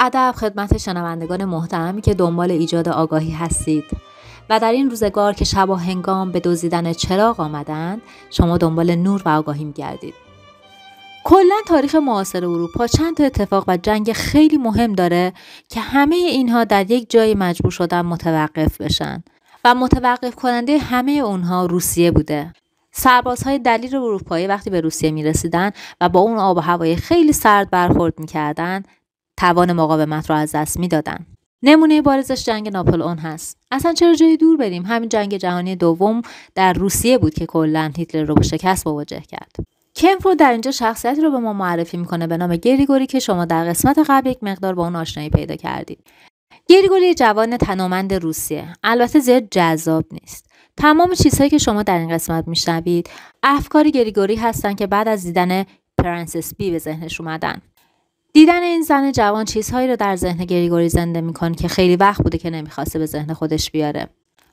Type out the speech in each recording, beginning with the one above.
ادب خدمت شنوندگان محترمی که دنبال ایجاد آگاهی هستید و در این روزگار که شب و هنگام به دزدیدن چراغ آمدند، شما دنبال نور و آگاهی می‌گردید. کلاً تاریخ معاصر اروپا چند تا اتفاق و جنگ خیلی مهم داره که همه اینها در یک جای مجبور شدن متوقف بشن و متوقف کننده همه اونها روسیه بوده. سربازهای دلیر اروپایی وقتی به روسیه می‌رسیدن و با اون آب و هوای خیلی سرد برخورد می‌کردن، توان مقاومت رو از دست میدادن. نمونه بارزش جنگ ناپلئون هست. اصلا چرا جای دور بریم؟ همین جنگ جهانی دوم در روسیه بود که کلاً هیتلر رو به شکست مواجه کرد. کمپرو در اینجا شخصیتی رو به ما معرفی میکنه به نام گریگوری که شما در قسمت قبل یک مقدار با اون آشنایی پیدا کردید. گریگوری جوان تنومند روسیه، البته زیاد جذاب نیست. تمام چیزهایی که شما در این قسمت میشنوید افکار گریگوری هستن که بعد از دیدن پرنسس بی به ذهنش اومدن. دیدن این زن جوان چیزهایی رو در ذهن گریگوری زنده میکنه که خیلی وقت بوده که نمیخواسته به ذهن خودش بیاره.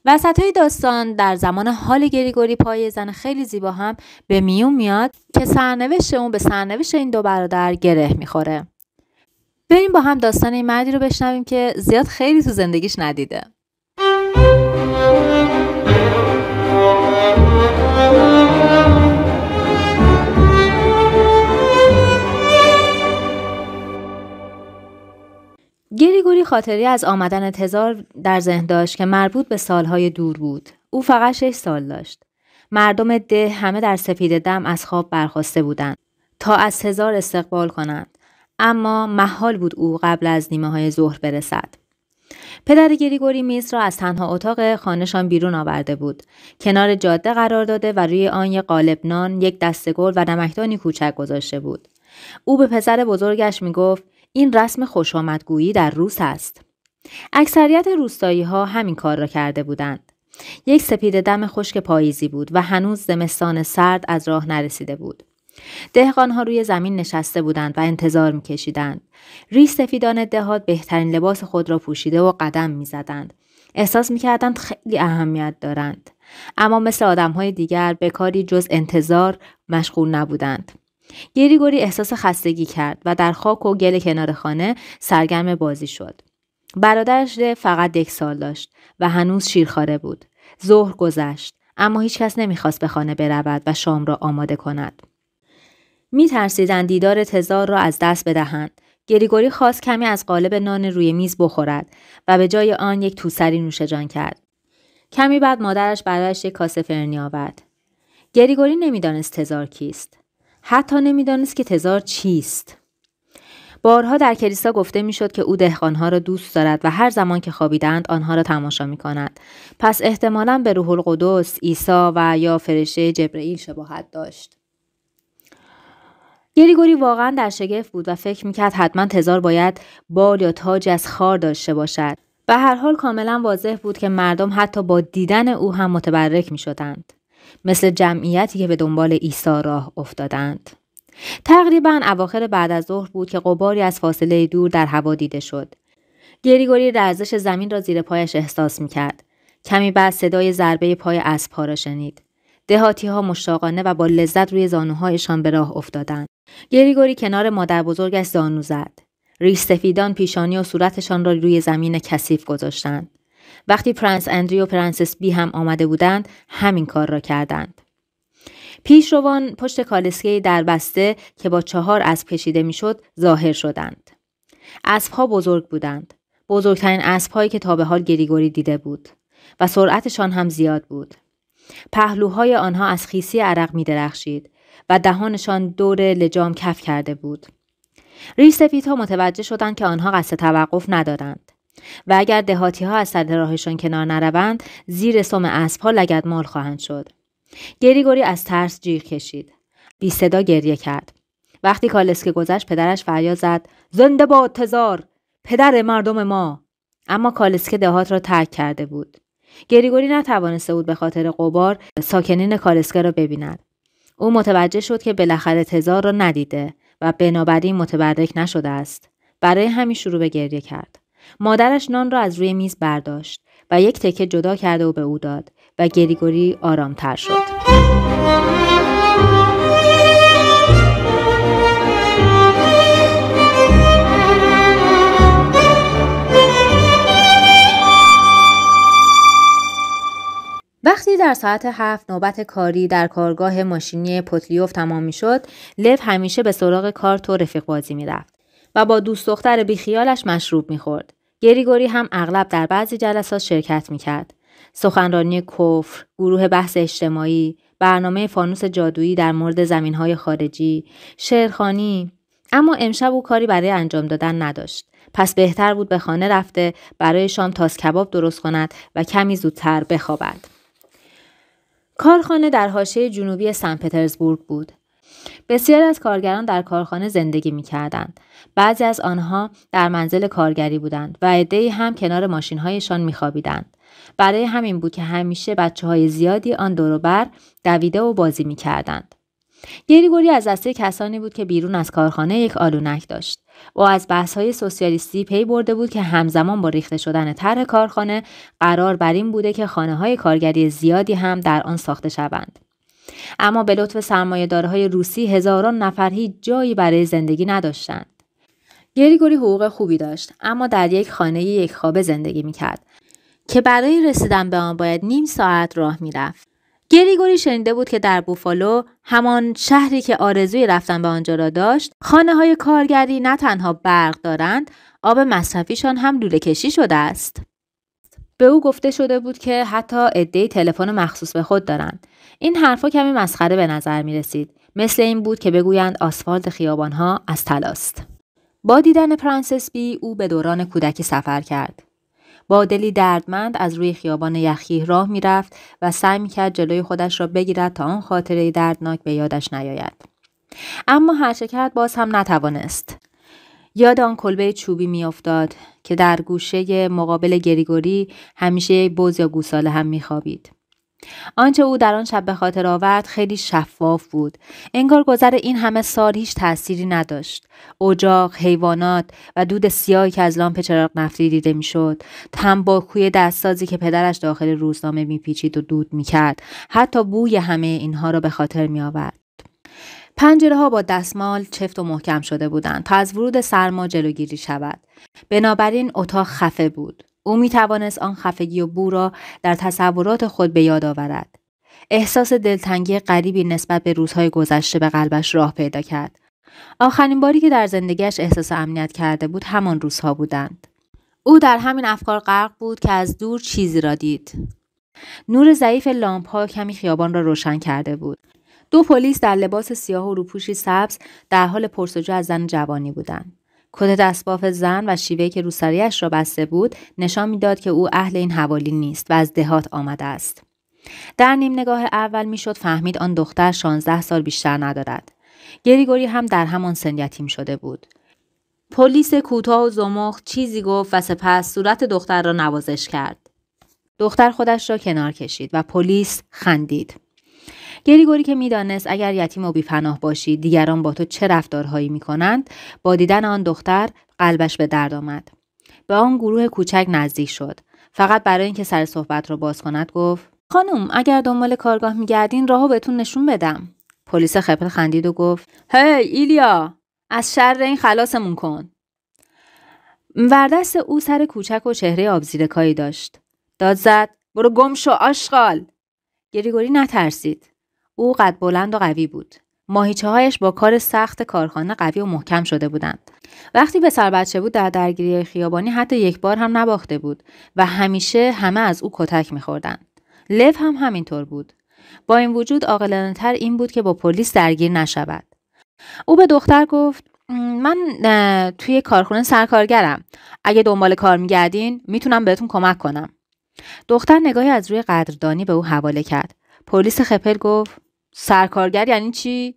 وسطای داستان در زمان حال گریگوری پای زن خیلی زیبا هم به میون میاد که سرنوشت اون به سرنوشت این دو برادر گره میخوره. بریم با هم داستان این مردی رو بشنویم که زیاد خیلی تو زندگیش ندیده. گریگوری خاطری از آمدن تزار در ذهن داشت که مربوط به سالهای دور بود. او فقط 6 سال داشت. مردم ده همه در سپید دم از خواب برخاسته بودند تا از تزار استقبال کنند، اما محال بود او قبل از نیمه های ظهر برسد. پدر گریگوری میز را از تنها اتاق خانه‌شان بیرون آورده بود. کنار جاده قرار داده و روی آن یک قالب نان، یک دسته گل و نمکدانی کوچک گذاشته بود. او به پسر بزرگش میگفت این رسم خوشامدگویی در روس است. اکثریت روستایی‌ها همین کار را کرده بودند. یک سپید دم خشک پاییزی بود و هنوز زمستان سرد از راه نرسیده بود. دهقان‌ها روی زمین نشسته بودند و انتظار می‌کشیدند. ریش سفیدان دهات بهترین لباس خود را پوشیده و قدم می‌زدند. احساس می‌کردند خیلی اهمیت دارند، اما مثل آدم‌های دیگر به کاری جز انتظار مشغول نبودند. گریگوری احساس خستگی کرد و در خاک و گل کنار خانه سرگرم بازی شد. برادرش فقط 1 سال داشت و هنوز شیرخواره بود. ظهر گذشت، اما هیچ کس نمیخواست به خانه برود و شام را آماده کند. میترسیدند دیدار تزار را از دست بدهند. گریگوری خواست کمی از قالب نان روی میز بخورد و به جای آن یک توسری نوش جان کرد. کمی بعد مادرش برایش یک کاسه فرنی آورد. گریگوری نمیدانست تزار کیست. حتی نمیدانست که تزار چیست. بارها در کلیسا گفته میشد که او دهقانها را دوست دارد و هر زمان که خوابیدند آنها را تماشا میکند. پس احتمالاً به روح القدس، عیسی و یا فرشته جبرئیل شباهت داشت. گریگوری واقعاً در شگفت بود و فکر میکرد حتما تزار باید بال یا تاج از خار داشته باشد. به هر حال کاملا واضح بود که مردم حتی با دیدن او هم متبرک میشدند. مثل جمعیتی که به دنبال عیسی راه افتادند. تقریباً اواخر بعد از ظهر بود که غباری از فاصله دور در هوا دیده شد. گریگوری لرزش زمین را زیر پایش احساس می‌کرد. کمی بعد صدای ضربه پای اسب‌ها را شنید. دهاتی‌ها مشتاقانه و با لذت روی زانوهایشان به راه افتادند. گریگوری کنار مادر بزرگش زانو زد. ریش سفیدان پیشانی و صورتشان را روی زمین کثیف گذاشتند. وقتی پرنس اندری و پرنسس بی هم آمده بودند، همین کار را کردند. پیشروان پشت کالسکه در بسته که با 4 اسب کشیده میشد ظاهر شدند. اسبها بزرگ بودند. بزرگترین اسبهایی که تا به حال گریگوری دیده بود و سرعتشان هم زیاد بود. پهلوهای آنها از خیسی عرق می درخشید و دهانشان دور لجام کف کرده بود. ریش سفیدها متوجه شدند که آنها قصد توقف ندارند و اگر دهاتی‌ها از سر راهشان کنار نروند زیر سم اسب‌ها لگدمال خواهند شد. گریگوری از ترس جیغ کشید. بی صدا گریه کرد. وقتی کالسکه گذشت پدرش فریاد زد زنده باد تزار، پدر مردم ما. اما کالسکه دهات را ترک کرده بود. گریگوری نتوانسته بود به خاطر غبار ساکنین کالسکه را ببیند. او متوجه شد که بالاخره تزار را ندیده و بنابراین متبرک نشده است. برای همین شروع به گریه کرد. مادرش نان را از روی میز برداشت و یک تکه جدا کرده و به او داد و گریگوری آرامتر شد. در ساعت 7 نوبت کاری در کارگاه ماشینی پوتلیوف تمام میشد، لو همیشه به سراغ کارت و رفیق بازی میرفت و با دوست دختر بیخیالش مشروب میخورد. گریگوری هم اغلب در بعضی جلسات شرکت میکرد. سخنرانی کفر، گروه بحث اجتماعی، برنامه فانوس جادویی در مورد زمینهای خارجی، شعرخوانی. اما امشب او کاری برای انجام دادن نداشت. پس بهتر بود به خانه رفته برای شام تاس کباب درست کند و کمی زودتر بخوابد. کارخانه در حاشیه جنوبی سن پترزبورگ بود. بسیاری از کارگران در کارخانه زندگی می‌کردند. بعضی از آنها در منزل کارگری بودند و عده‌ای هم کنار ماشین‌هایشان می‌خوابیدند. برای همین بود که همیشه بچه‌های زیادی آن دور و بر دویده و بازی می‌کردند. گریگوری از دسته کسانی بود که بیرون از کارخانه یک آلونک داشت. او از بحث‌های سوسیالیستی پی برده بود که همزمان با ریخته شدن طرح کارخانه قرار بر این بوده که خانه‌های کارگری زیادی هم در آن ساخته شوند. اما به لطف سرمایه‌دارهای روسی هزاران نفر هیچ جایی برای زندگی نداشتند. گریگوری حقوق خوبی داشت، اما در یک خانه یک خوابه زندگی می‌کرد که برای رسیدن به آن باید نیم ساعت راه می‌رفت. گریگوری شنیده بود که در بوفالو، همان شهری که آرزوی رفتن به آنجا را داشت، خانه‌های کارگری نه تنها برق دارند، آب مصرفیشان هم لوله کشی شده است. به او گفته شده بود که حتی عده‌ای تلفن مخصوص به خود دارند. این حرفا کمی مسخره به نظر می رسید. مثل این بود که بگویند آسفالت خیابان‌ها از طلاست. با دیدن پرنسس بی او به دوران کودکی سفر کرد. با دلی دردمند از روی خیابان یخی راه می رفت و سعی می کرد جلوی خودش را بگیرد تا آن خاطره دردناک به یادش نیاید. اما هر چه کرد باز هم نتوانست. یاد آن کلبه چوبی می افتاد که در گوشه مقابل گریگوری همیشه یک بز یا گوساله هم می خوابید. آنچه او در آن شب به خاطر آورد خیلی شفاف بود. انگار گذر این همه سال هیچ تأثیری نداشت. اجاق، حیوانات و دود سیاهی که از لامپ چراغ نفتی دیده میشد، تنباکوی دستسازی که پدرش داخل روزنامه میپیچید و دود میکرد، حتی بوی همه اینها را به خاطر میآورد. پنجره ها با دستمال چفت و محکم شده بودند تا از ورود سرما جلوگیری شود. بنابراین اتاق خفه بود. او می توانست آن خفگی و بو را در تصورات خود به یاد آورد. احساس دلتنگی غریبی نسبت به روزهای گذشته به قلبش راه پیدا کرد. آخرین باری که در زندگیش احساس امنیت کرده بود همان روزها بودند. او در همین افکار غرق بود که از دور چیزی را دید. نور ضعیف لامپ‌ها کمی خیابان را روشن کرده بود. 2 پلیس در لباس سیاه و روپوشی سبز در حال پرسجو از زن جوانی بودند. کت دستباف زن و شیوهی که روسریش را بسته بود نشان میداد که او اهل این حوالی نیست و از دهات آمده است. در نیم نگاه اول میشد فهمید آن دختر 16 سال بیشتر ندارد. گریگوری هم در همان سن یتیم شده بود. پلیس کوتاه و زمخت چیزی گفت و سپس صورت دختر را نوازش کرد. دختر خودش را کنار کشید و پلیس خندید. گریگوری که میدانست اگر یتیم و بی‌پناه باشی دیگران با تو چه رفتارهایی میکنند، با دیدن آن دختر قلبش به درد آمد. به آن گروه کوچک نزدیک شد. فقط برای اینکه سر صحبت را باز کند گفت: خانم، اگر دنبال کارگاه میگردین راهو بهتون نشون بدم. پلیس خپل خندید و گفت: هی ایلیا، از شر این خلاصمون کن. وردست او سر کوچک و چهره آبزیرکایی داشت. داد زد: برو گم شو آشغال. گریگوری نترسید. او قد بلند و قوی بود. ماهیچه‌هایش با کار سخت کارخانه قوی و محکم شده بودند. وقتی پسر بچه بود در درگیری خیابانی حتی یک بار هم نباخته بود و همیشه همه از او کتک می‌خوردند. لو هم همینطور بود. با این وجود عاقلانه‌تر این بود که با پلیس درگیر نشود. او به دختر گفت: من توی کارخانه سرکارگرم. اگه دنبال کار می‌گردین میتونم بهتون کمک کنم. دختر نگاهی از روی قدردانی به او حواله کرد. پلیس خپل گفت: سرکارگر یعنی چی؟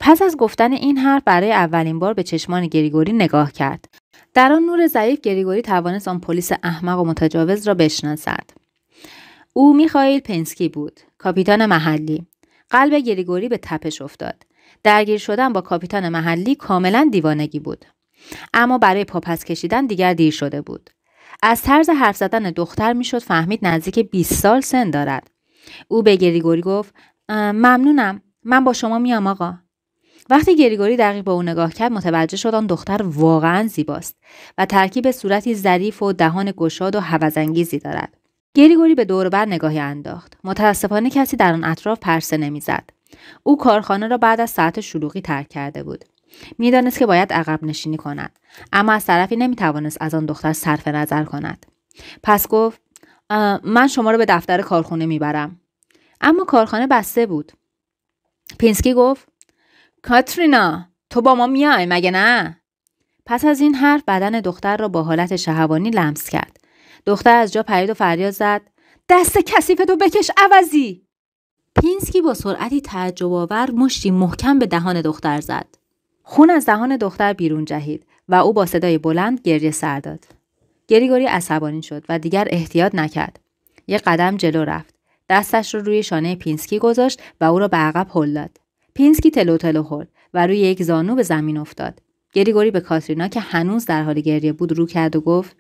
پس از گفتن این حرف برای اولین بار به چشمان گریگوری نگاه کرد. در آن نور ضعیف گریگوری توانست آن پلیس احمق و متجاوز را بشناسد. او میخائیل پنسکی بود، کاپیتان محلی. قلب گریگوری به تپش افتاد. درگیر شدن با کاپیتان محلی کاملا دیوانگی بود. اما برای پاپس کشیدن دیگر دیر شده بود. از طرز حرف زدن دختر میشد فهمید نزدیک 20 سال سن دارد. او به گریگوری گفت: ممنونم، من با شما میام آقا. وقتی گریگوری دقیق به او نگاه کرد متوجه شد آن دختر واقعا زیباست و ترکیب صورتی ظریف و دهان گشاد و هوس‌انگیزی دارد. گریگوری به دور و بر نگاهی انداخت. متاسفانه کسی در آن اطراف پرسه نمیزد. او کارخانه را بعد از ساعت شلوغی ترک کرده بود. میدانست که باید عقب نشینی کند، اما از طرفی نمیتوانست از آن دختر صرف نظر کند. پس گفت من شما را به دفتر کارخانه میبرم. اما کارخانه بسته بود. پینسکی گفت کاترینا تو با ما میای مگه نه؟ پس از این حرف بدن دختر را با حالت شهوانی لمس کرد. دختر از جا پرید و فریاد زد دست کثیفتو بکش عوضی. پینسکی با سرعتی تعجب‌آور مشتی محکم به دهان دختر زد. خون از دهان دختر بیرون جهید و او با صدای بلند گریه سر داد. گریگوری عصبانی شد و دیگر احتیاط نکرد. یک قدم جلو رفت. دستش رو روی شانه پینسکی گذاشت و او را به عقب هل داد. پینسکی تلو تلو خورد و روی یک زانو به زمین افتاد. گریگوری به کاترینا که هنوز در حال گریه بود رو کرد و گفت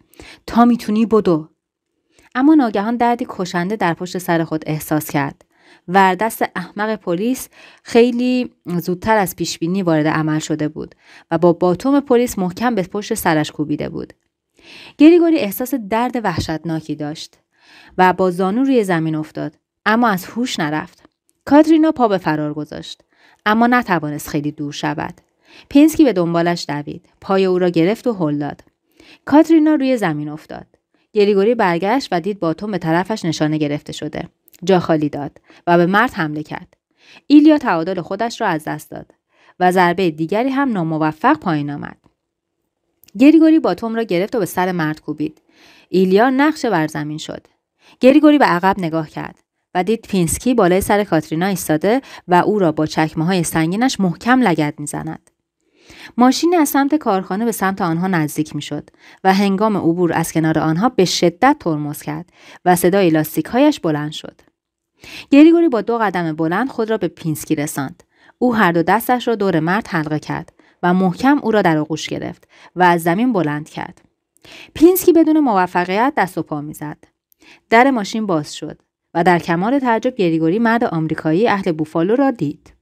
تا میتونی بدو. اما ناگهان دردی کشنده در پشت سر خود احساس کرد. وردست احمق پلیس خیلی زودتر از پیشبینی وارد عمل شده بود و با باتوم پلیس محکم به پشت سرش کوبیده بود. گریگوری احساس درد وحشتناکی داشت و با زانو روی زمین افتاد، اما از هوش نرفت. کاترینا پا به فرار گذاشت، اما نتوانست خیلی دور شود. پینسکی به دنبالش دوید، پای او را گرفت و هل داد. کاترینا روی زمین افتاد. گریگوری برگشت و دید باتوم به طرفش نشانه گرفته شده. جا خالی داد و به مرد حمله کرد. ایلیا تعادل خودش را از دست داد و ضربه دیگری هم ناموفق پایین آمد. گریگوری باتوم را گرفت و به سر مرد کوبید. ایلیا نقش بر زمین شد. گریگوری به عقب نگاه کرد و دید پینسکی بالای سر کاترینا ایستاده و او را با چکمه‌های سنگینش محکم لگد می‌زند. ماشینی از سمت کارخانه به سمت آنها نزدیک می‌شد و هنگام عبور از کنار آنها به شدت ترمز کرد و صدای لاستیک‌هایش بلند شد. گریگوری با 2 قدم بلند خود را به پینسکی رساند. او هر دو دستش را دور مرد حلقه کرد و محکم او را در آغوش گرفت و از زمین بلند کرد. پینسکی بدون موفقیت دست و پا می‌زد. در ماشین باز شد و در کمال تعجب گریگوری مرد آمریکایی اهل بوفالو را دید.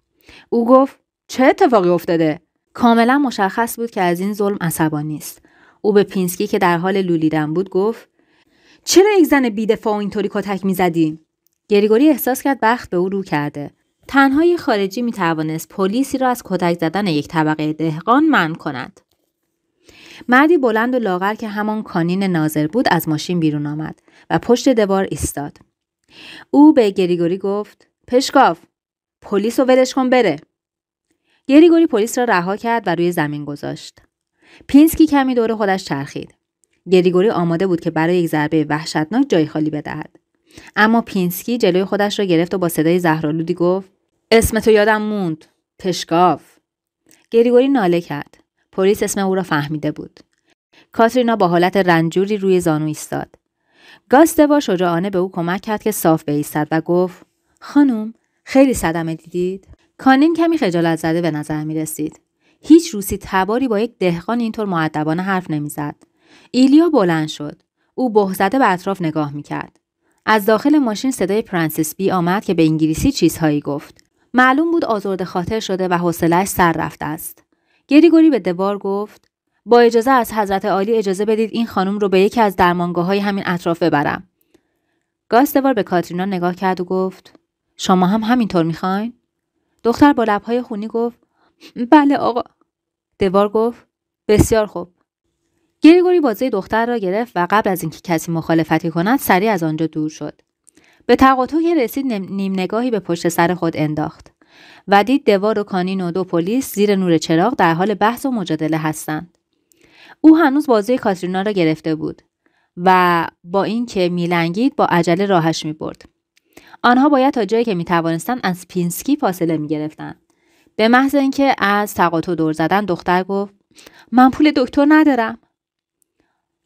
او گفت چه اتفاقی افتاده؟ کاملا مشخص بود که از این ظلم عصبانی است. او به پینسکی که در حال لولیدن بود گفت چرا یک زن بی‌دفاع اینطوری کتک می‌زدی؟ گریگوری احساس کرد بخت به او رو کرده. تنها یک خارجی می‌توانست پلیسی را از کتک زدن یک طبقه دهقان منع کند. مردی بلند و لاغر که همان کانین ناظر بود از ماشین بیرون آمد و پشت دیوار ایستاد. او به گریگوری گفت پشکاف پلیس رو ولش کن بره. گریگوری پلیس را رها کرد و روی زمین گذاشت. پینسکی کمی دور خودش چرخید. گریگوری آماده بود که برای یک ضربه وحشتناک جای خالی بدهد. اما پینسکی جلوی خودش را گرفت و با صدای زهرآلودی گفت اسمتو یادم موند. پشکاف. گریگوری ناله کرد. پلیس اسم او را فهمیده بود. کاترینا با حالت رنجوری روی زانو ایستاد. گاستوا شجاعانه به او کمک کرد که صاف بایستد و گفت خانم خیلی صدمه دیدید؟ کانین کمی خجالت زده به نظر می رسید. هیچ روسی تباری با یک دهقان اینطور مؤدبانه حرف نمی زد. ایلیا بلند شد. او به‌زده به اطراف نگاه می کرد. از داخل ماشین صدای پرنسس بی آمد که به انگلیسی چیزهایی گفت. معلوم بود آزرده خاطر شده و حوصله‌اش سر رفته است. گریگوری به دوار گفت با اجازه از حضرت عالی اجازه بدید این خانم رو به یکی از درمانگاه‌های همین اطراف ببرم. گاستوار به کاترینا نگاه کرد و گفت شما هم همینطور می‌خواین؟ دختر با لب‌های خونی گفت بله آقا. دوار گفت بسیار خوب. گریگوری بازوی دختر را گرفت و قبل از اینکه کسی مخالفتی کند سریع از آنجا دور شد. به تقاطع که رسید نیم نگاهی به پشت سر خود انداخت و دید دوار و کانین و 2 پلیس زیر نور چراغ در حال بحث و مجادله هستند. او هنوز بازوی کاترینا را گرفته بود و با اینکه میلنگید با عجله راهش می‌برد. آنها باید تا جایی که می‌توانستند از پینسکی فاصله می‌گرفتند. به محض اینکه از تقاطع دور زدن دختر گفت من پول دکتر ندارم.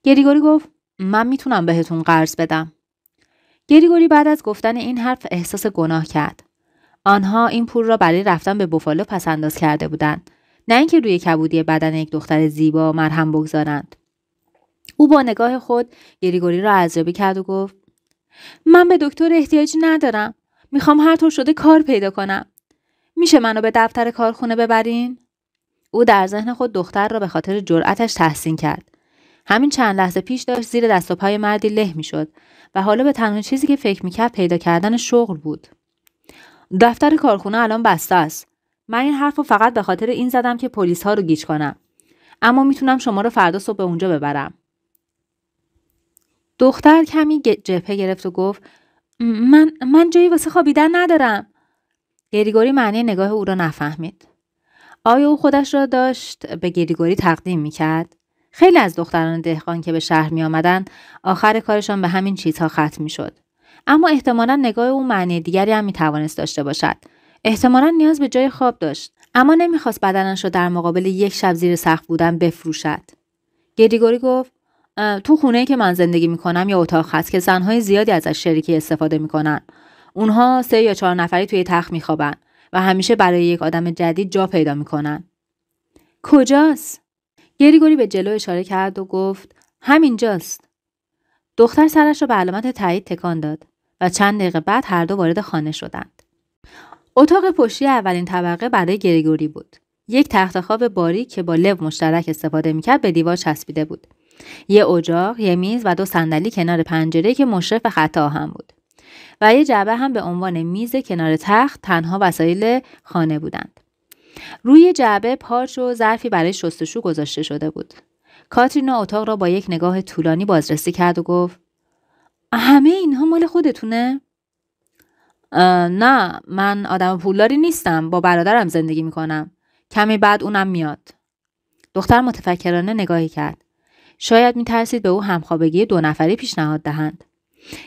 گریگوری گفت من میتونم بهتون قرض بدم. گریگوری بعد از گفتن این حرف احساس گناه کرد. آنها این پول را برای رفتن به بوفالو پس انداز کرده بودند، نه اینکه روی کبودی بدن یک دختر زیبا مرهم بگذارند. او با نگاه خود گریگوری را ارزیابی کرد و گفت من به دکتر احتیاجی ندارم. میخوام هر طور شده کار پیدا کنم. میشه منو به دفتر کارخونه ببرین؟ او در ذهن خود دختر را به خاطر جرأتش تحسین کرد. همین چند لحظه پیش داشت زیر دست و پای مردی له میشد و حالا به تنها چیزی که فکر میکرد پیدا کردن شغل بود. دفتر کارخونه الان بسته است. من این حرفو فقط به خاطر این زدم که پلیس ها رو گیج کنم. اما میتونم شما رو فردا صبح به اونجا ببرم. دختر کمی جبهه گرفت و گفت من جایی واسه خوابیدن ندارم. گریگوری معنی نگاه او را نفهمید. آیا او خودش را داشت به گریگوری تقدیم میکرد؟ خیلی از دختران دهقان که به شهر می آمدن آخر کارشان به همین چیزها ختم میشد. اما احتمالاً نگاه او معنی دیگری هم میتوانست داشته باشد. احتمالاً نیاز به جای خواب داشت. اما نمیخواست بدنش را در مقابل یک شب زیر سقف بودن بفروشد. گریگوری گفت تو خونه‌ای که من زندگی میکنم یا اتاق هست که زنهای زیادی ازش شریکی استفاده میکنن. اونها 3 یا 4 نفری توی تخت میخوابن و همیشه برای یک آدم جدید جا پیدا میکنن. کجاست؟ گریگوری به جلو اشاره کرد و گفت همینجاست. دختر سرش را به علامت تایید تکان داد و چند دقیقه بعد هر دو وارد خانه شدند. اتاق پشتی اولین طبقه برای گریگوری بود. یک تخت خواب باریک که با لب مشترک استفاده میکرد به دیوار چسبیده بود. یه اجاق، یه میز و 2 صندلی کنار پنجره که مشرف به خط آهن بود. و یه جعبه هم به عنوان میز کنار تخت تنها وسایل خانه بودند. روی جعبه پارچ و ظرفی برای شستشو گذاشته شده بود. کاترینا اتاق را با یک نگاه طولانی بازرسی کرد و گفت همه اینها مال خودتونه؟ نه، من آدم پولداری نیستم، با برادرم زندگی میکنم. کمی بعد اونم میاد. دختر متفکرانه نگاهی کرد. شاید میترسید به او همخوابگی 2 نفری پیشنهاد دهند.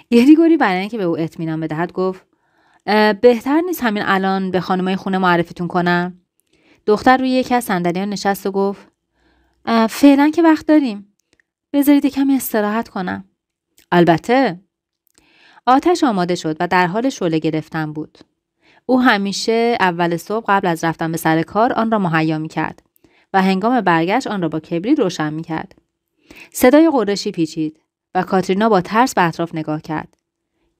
گریگوری برای اینکه به او اطمینان بدهد گفت بهتر نیست همین الان به خانمای خونه معرفیتون کنم؟ دختر روی یکی از صندلی‌ها نشست و گفت فعلا که وقت داریم. بذارید کمی استراحت کنم. البته. آتش آماده شد و در حال شعله گرفتن بود. او همیشه اول صبح قبل از رفتن به سر کار آن را مهیا می‌کرد و هنگام برگشت آن را با کبریت روشن می‌کرد. صدای قرشی پیچید و کاترینا با ترس به اطراف نگاه کرد.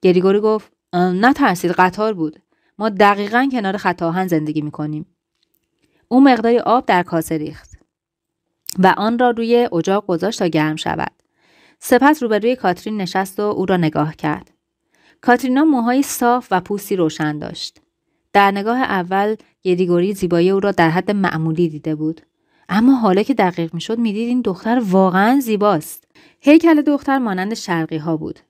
گریگوری گفت نترسید، قطار بود. ما دقیقاً کنار خط آهن زندگی می‌کنیم. او مقداری آب در کاسه ریخت و آن را روی اجاق گذاشت تا گرم شود. سپس روبروی کاترین نشست و او را نگاه کرد. کاترینا موهای صاف و پوستی روشن داشت. در نگاه اول گریگوری زیبایی او را در حد معمولی دیده بود. اما حالا که دقیق میشد میدید این دختر واقعا زیباست. هیکل دختر مانند شرقی ها بود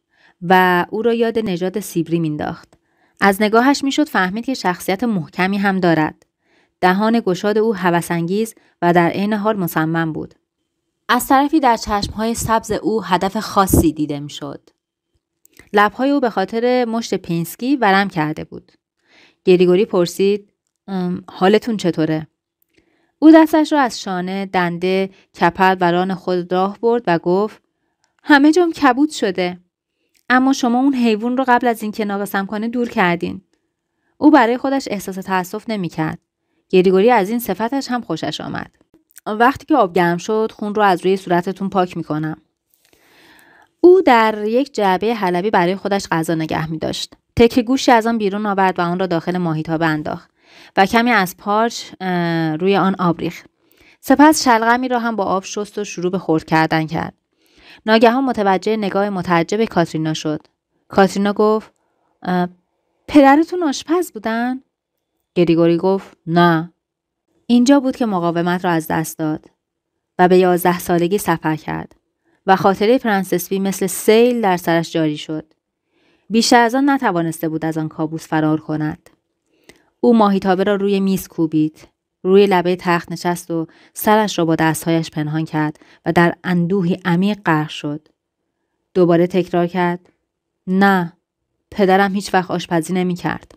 و او را یاد نژاد سیبری مینداخت. از نگاهش میشد فهمید که شخصیت محکمی هم دارد. دهان گشاد او هوس‌انگیز و در عین حال مصمم بود. از طرفی در چشمهای سبز او هدف خاصی دیده میشد. لبهای او به خاطر مشت پینسکی ورم کرده بود. گریگوری پرسید حالتون چطوره؟ او دستش را از شانه، دنده، کپل و ران خود راه برد و گفت همه جام کبود شده. اما شما اون حیوان رو قبل از اینکه ناقصم کنه دور کردین. او برای خودش احساس تأسف نمی‌کرد. گریگوری از این صفتش هم خوشش آمد. وقتی که آب گرم شد خون رو از روی صورتتون پاک می‌کنم. او در یک جعبه حلبی برای خودش غذا نگه می‌داشت. تکه گوشی از آن بیرون آورد و آن را داخل ماهیتابه انداخت و کمی از پارچ روی آن آب ریخت. سپس شلغمی را هم با آب شست و شروع به خرد کردن کرد. ناگهان متوجه نگاه متعجب کاترینا شد. کاترینا گفت پدرتون آشپز بودن؟ گریگوری گفت نه. اینجا بود که مقاومت را از دست داد و به 11 سالگی سفر کرد و خاطره فرانسیسبی مثل سیل در سرش جاری شد. بیشتر از آن نتوانسته بود از آن کابوس فرار کند. او ماهیتابه را روی میز کوبید، روی لبه تخت نشست و سرش را با دستهایش پنهان کرد و در اندوهی عمیق غرق شد. دوباره تکرار کرد نه، پدرم هیچ وقت آشپزی نمی کرد.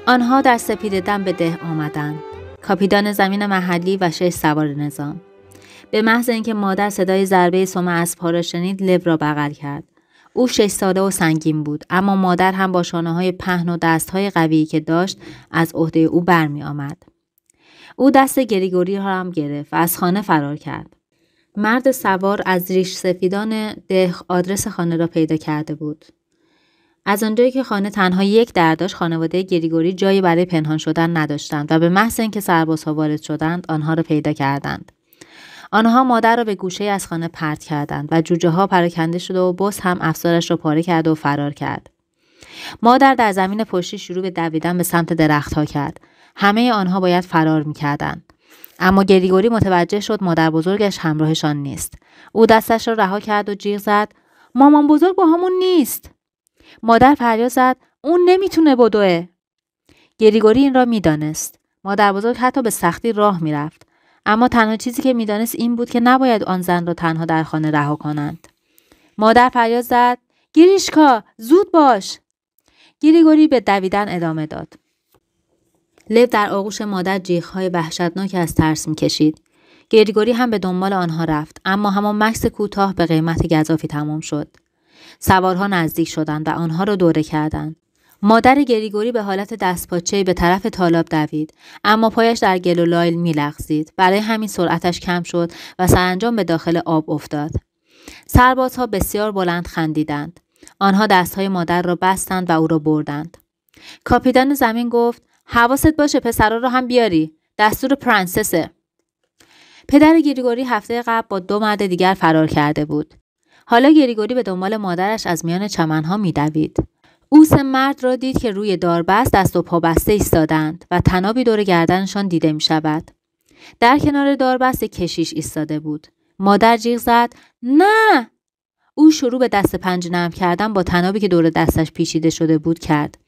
آنها در سپید دم به ده آمدند. کاپیتان زمین محلی و 6 سوار نظام. به محض اینکه مادر صدای ضربه سم اسب‌ها را شنید لب را بغل کرد. او 6 ساله و سنگین بود، اما مادر هم با شانه‌های پهن و دست‌های قویی که داشت از عهده او برمی آمد. او دست گریگوری را هم گرفت و از خانه فرار کرد. مرد سوار از ریش سفیدان ده آدرس خانه را پیدا کرده بود. از آنجایی که خانه تنها یک در داشت، خانواده گریگوری جایی برای پنهان شدن نداشتند و به محض اینکه سربازها وارد شدند آنها را پیدا کردند. آنها مادر را به گوشه از خانه پرت کردند و جوجه ها پراکنده شد و بز هم افسارش را پاره کرد و فرار کرد. مادر در زمین پشتی شروع به دویدن به سمت درختها کرد. همه آنها باید فرار می‌کردند. اما گریگوری متوجه شد مادر بزرگش همراهشان نیست. او دستش را رها کرد و جیغ زد: مامان بزرگ با همون نیست. مادر فریاد زد: اون نمیتونه بدوه. گریگوری این را میدانست. مادر بزرگ حتی به سختی راه میرفت. اما تنها چیزی که میدانست این بود که نباید آن زن را تنها در خانه رها کنند. مادر فریاد زد: گریشکا، زود باش. گریگوری به دویدن ادامه داد. لب در آغوش مادر جیغ‌های وحشتناک از ترس می‌کشید. گریگوری هم به دنبال آنها رفت، اما همان مکث کوتاه به قیمت گزافی تمام شد. سوارها نزدیک شدند و آنها را دوره کردند. مادر گریگوری به حالت دستپاچه‌ای به طرف تالاب دوید، اما پایش در گل و لایل می‌لغزید. برای همین سرعتش کم شد و سرانجام به داخل آب افتاد. سربازها بسیار بلند خندیدند. آنها دستهای مادر را بستند و او را بردند. کاپیتان زمین گفت: حواست باشه پسرا رو هم بیاری. دستور پرنسسه. پدر گریگوری هفته قبل با 2 مرد دیگر فرار کرده بود. حالا گریگوری به دنبال مادرش از میان چمنها می‌دوید. او 3 مرد را دید که روی داربست دست و پا بسته ایستادند و طنابی دور گردنشان دیده می‌شود. در کنار داربست کشیش ایستاده بود. مادر جیغ زد: نه! او شروع به دست پنجه نرم کردن با طنابی که دور دستش پیچیده شده بود کرد.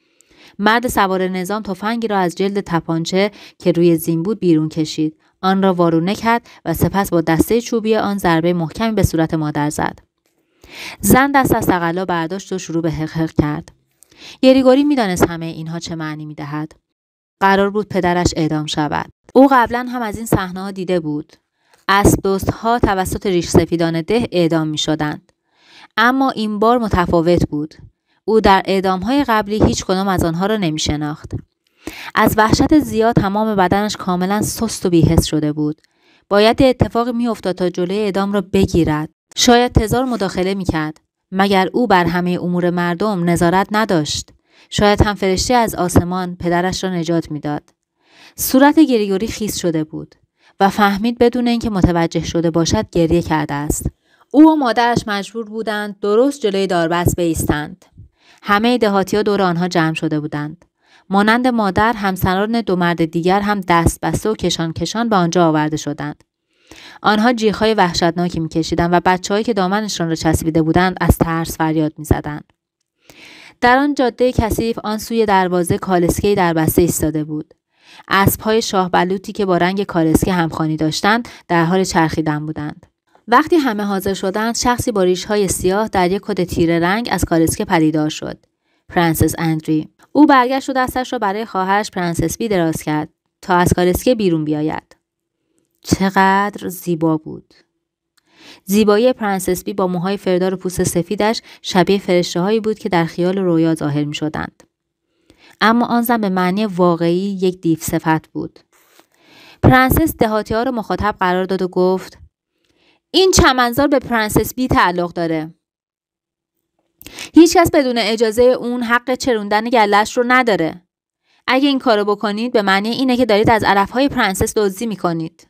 مرد سوار نظام تفنگی را از جلد تپانچه که روی زین بود بیرون کشید. آن را وارونه کرد و سپس با دسته چوبی آن ضربه محکمی به صورت مادر زد. زن دست از سقلا برداشت و شروع به حقحق کرد. گریگوری می‌دانست همه اینها چه معنی می‌دهد. قرار بود پدرش اعدام شود. او قبلا هم از این صحنه‌ها دیده بود. اسب دزدها توسط ریش سفیدان ده اعدام می‌شدند. اما این بار متفاوت بود. او در اعدام‌های قبلی هیچ کدام از آنها را نمی‌شناخت. از وحشت زیاد تمام بدنش کاملا سست و بی‌حس شده بود. باید اتفاقی می‌افتاد تا جلوی اعدام را بگیرد. شاید تزار مداخله می‌کرد. مگر او بر همه امور مردم نظارت نداشت؟ شاید هم فرشته از آسمان پدرش را نجات می‌داد. صورت گریگوری خیس شده بود و فهمید بدون اینکه متوجه شده باشد گریه کرده است. او و مادرش مجبور بودند درست جلوی داربست بایستند. همه دهاتی‌ها دور آنها جمع شده بودند. مانند مادر، همسران 2 مرد دیگر هم دست بسته و کشان کشان به آنجا آورده شدند. آنها جیغ‌های وحشتناکی می‌کشیدند و بچه‌هایی که دامنشان را چسبیده بودند از ترس فریاد می‌زدند. در آن جاده کثیف آن سوی دروازه کالسکه‌ای در بسته ایستاده بود. اسب‌های شاه بلوطی که با رنگ کالسکه همخوانی داشتند در حال چرخیدن بودند. وقتی همه حاضر شدند، شخصی با ریش‌های سیاه در یک کت تیره رنگ از کالسکه پدیدار شد. پرنسس اندری. او برگشت و دستش را برای خواهرش پرنسس بی دراز کرد تا از کالسکه بیرون بیاید. چقدر زیبا بود. زیبایی پرنسس بی با موهای فردار و پوست سفیدش شبیه فرشته‌هایی بود که در خیال و رویا ظاهر می‌شدند. اما آن زن به معنی واقعی یک دیو صفت بود. پرنسس دهاتی‌ها را مخاطب قرار داد و گفت: این چمنزار به پرنسس بی تعلق داره. هیچ کس بدون اجازه اون حق چروندن گله‌اش رو نداره. اگه این کارو بکنید به معنی اینه که دارید از علف‌های پرنسس دزدی می‌کنید.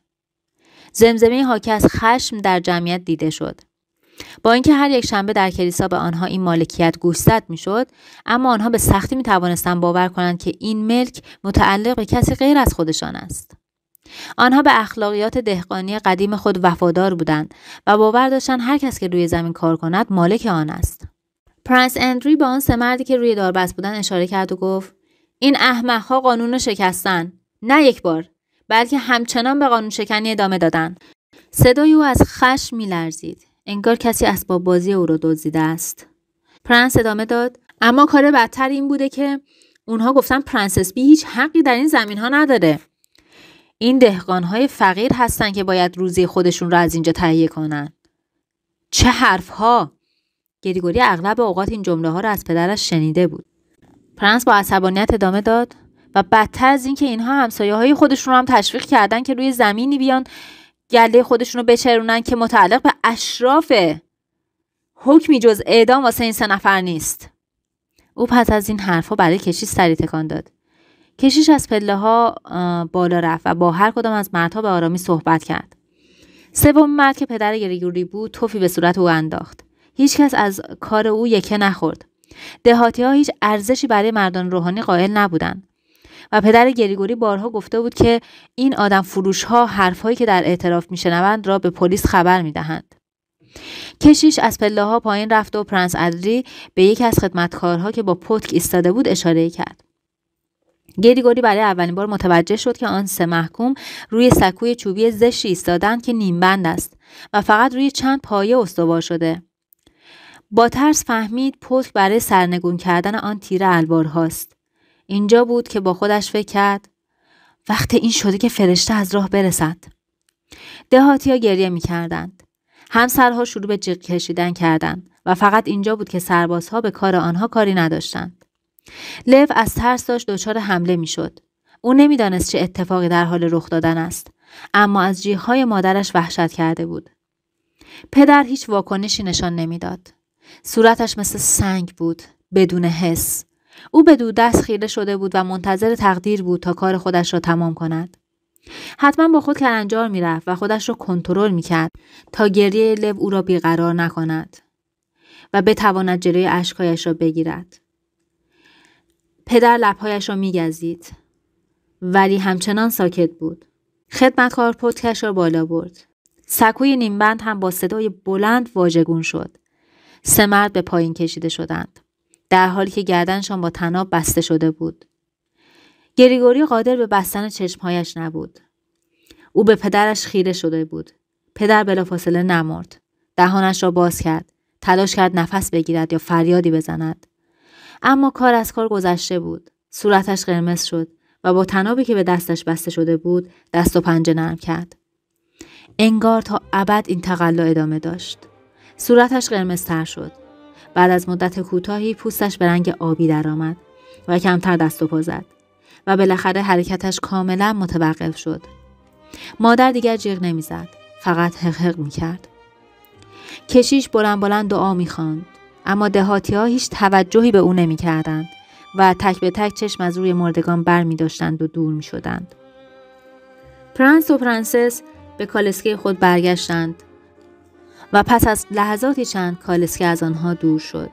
زمزمه حاکی از خشم در جمعیت دیده شد. با اینکه هر یک شنبه در کلیسا به آنها این مالکیت گوشزد می‌شد، اما آنها به سختی می‌توانستند باور کنند که این ملک متعلق به کسی غیر از خودشان است. آنها به اخلاقیات دهقانی قدیم خود وفادار بودند و باور داشتند هر کس که روی زمین کار کند مالک آن است. پرنس اندری با آن 3 مردی که روی داربست بودند اشاره کرد و گفت: این احمق‌ها قانون را شکستن. نه یک بار، بلکه همچنان به قانون شکنی ادامه دادن. صدای او از خشم می‌لرزید. انگار کسی اسباب بازی او را دزدیده است. پرنس ادامه داد: اما کار بدتر این بوده که اونها گفتن پرنسس بی هیچ حقی در این زمین‌ها نداره. این دهقان‌های فقیر هستن که باید روزی خودشون را از اینجا تهیه کنن. چه حرف‌ها! گریگوری اغلب اوقات این جمله‌ها را از پدرش شنیده بود. پرنس با عصبانیت ادامه داد: و بدتر از این که اینها همسایه‌های خودشون رو هم تشویق کردن که روی زمینی بیان گله خودشون رو بچرونن که متعلق به اشرافه. حکمی جز اعدام واسه این 3 نفر نیست. او پس از این حرفا برای کشیش سری تکان داد. کشیش از پله‌ها بالا رفت و با هر کدام از مردها به آرامی صحبت کرد. سومین مرد که پدر گریگوری بود توفی به صورت او انداخت. هیچ کس از کار او یکه نخورد. دهاتی‌ها هیچ ارزشی برای مردان روحانی قائل نبودند. و پدر گریگوری بارها گفته بود که این آدم فروش‌ها حرف‌هایی که در اعتراف می‌شنوند را به پلیس خبر می‌دهند. کشیش از پله‌ها پایین رفت و پرنس ادری به یکی از خدمتکارها که با پتک ایستاده بود اشاره کرد. گریگوری برای اولین بار متوجه شد که آن 3 محکوم روی سکوی چوبی زشتی ایستادند که نیمبند است و فقط روی چند پایه استوار شده. با ترس فهمید پتک برای سرنگون کردن آن تیر الوار هاست. اینجا بود که با خودش فکر کرد وقت این شده که فرشته از راه برسد. دهاتی‌ها گریه می‌کردند. همسرها شروع به جیغ کشیدن کردند و فقط اینجا بود که سربازها به کار آنها کاری نداشتند. لو از ترس داشت دچار حمله می‌شد. او نمی‌دانست چه اتفاقی در حال رخ دادن است، اما از جیغ‌های مادرش وحشت کرده بود. پدر هیچ واکنشی نشان نمی‌داد. صورتش مثل سنگ بود، بدون حس. او به دودست خیره شده بود و منتظر تقدیر بود تا کار خودش را تمام کند. حتما با خود کلنجار می‌رفت و خودش را کنترل می‌کرد تا گریه لو او را بیقرار نکند و بتواند جلوی اشک‌هایش را بگیرد. پدر لب‌هایش را می‌گزید ولی همچنان ساکت بود. خدمتکار پتکش را بالا برد. سکوی نیمبند هم با صدای بلند واژگون شد. 3 مرد به پایین کشیده شدند، در حالی که گردنشان با طناب بسته شده بود. گریگوری قادر به بستن چشمهایش نبود. او به پدرش خیره شده بود. پدر بلافاصله نمرد. دهانش را باز کرد. تلاش کرد نفس بگیرد یا فریادی بزند. اما کار از کار گذشته بود. صورتش قرمز شد و با طنابی که به دستش بسته شده بود دست و پنجه نرم کرد. انگار تا ابد این تقلا ادامه داشت. صورتش قرمزتر شد. بعد از مدت کوتاهی پوستش به رنگ آبی درآمد و کمتر دست و پا زد و بالاخره حرکتش کاملا متوقف شد. مادر دیگر جیغ نمیزد، فقط حق میکرد. کشیش بلند بلند دعا میخواند، اما دهاتی‌ها هیچ توجهی به او نمیکردند و تک به تک چشم از روی مردگان بر می‌داشتند و دور می‌شدند. پرنس و پرنسس به کالسکه خود برگشتند و پس از لحظاتی چند کالسکه از آنها دور شد.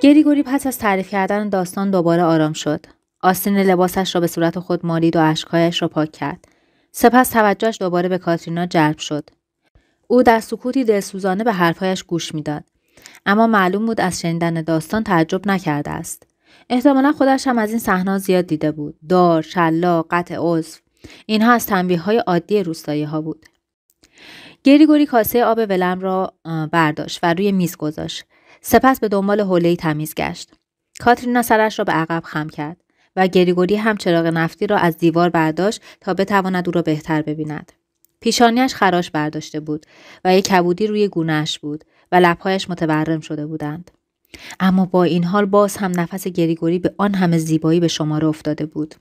گریگوری پس از تعریف کردن داستان دوباره آرام شد. آستین لباسش را به صورت خود مالید و اشک‌هایش را پاک کرد. سپس توجهش دوباره به کاترینا جلب شد. او در سکوتی دلسوزانه به حرفهایش گوش میداد، اما معلوم بود از شنیدن داستان تعجب نکرده است. احتمالا خودش هم از این صحنه‌ها زیاد دیده بود. دار، شلاق، قطع عضو، اینها از تنبیه‌های عادی روستایی‌ها بود. گریگوری کاسه آب ولرم را برداشت و روی میز گذاشت. سپس به دنبال حوله‌ای تمیز گشت. کاترینا سرش را به عقب خم کرد و گریگوری هم چراغ نفتی را از دیوار برداشت تا بتواند او را بهتر ببیند. پیشانیش خراش برداشته بود و یک کبودی روی گونه‌اش بود و لب‌هایش متورم شده بودند. اما با این حال باز هم نفس گریگوری به آن همه زیبایی به شماره افتاده بود.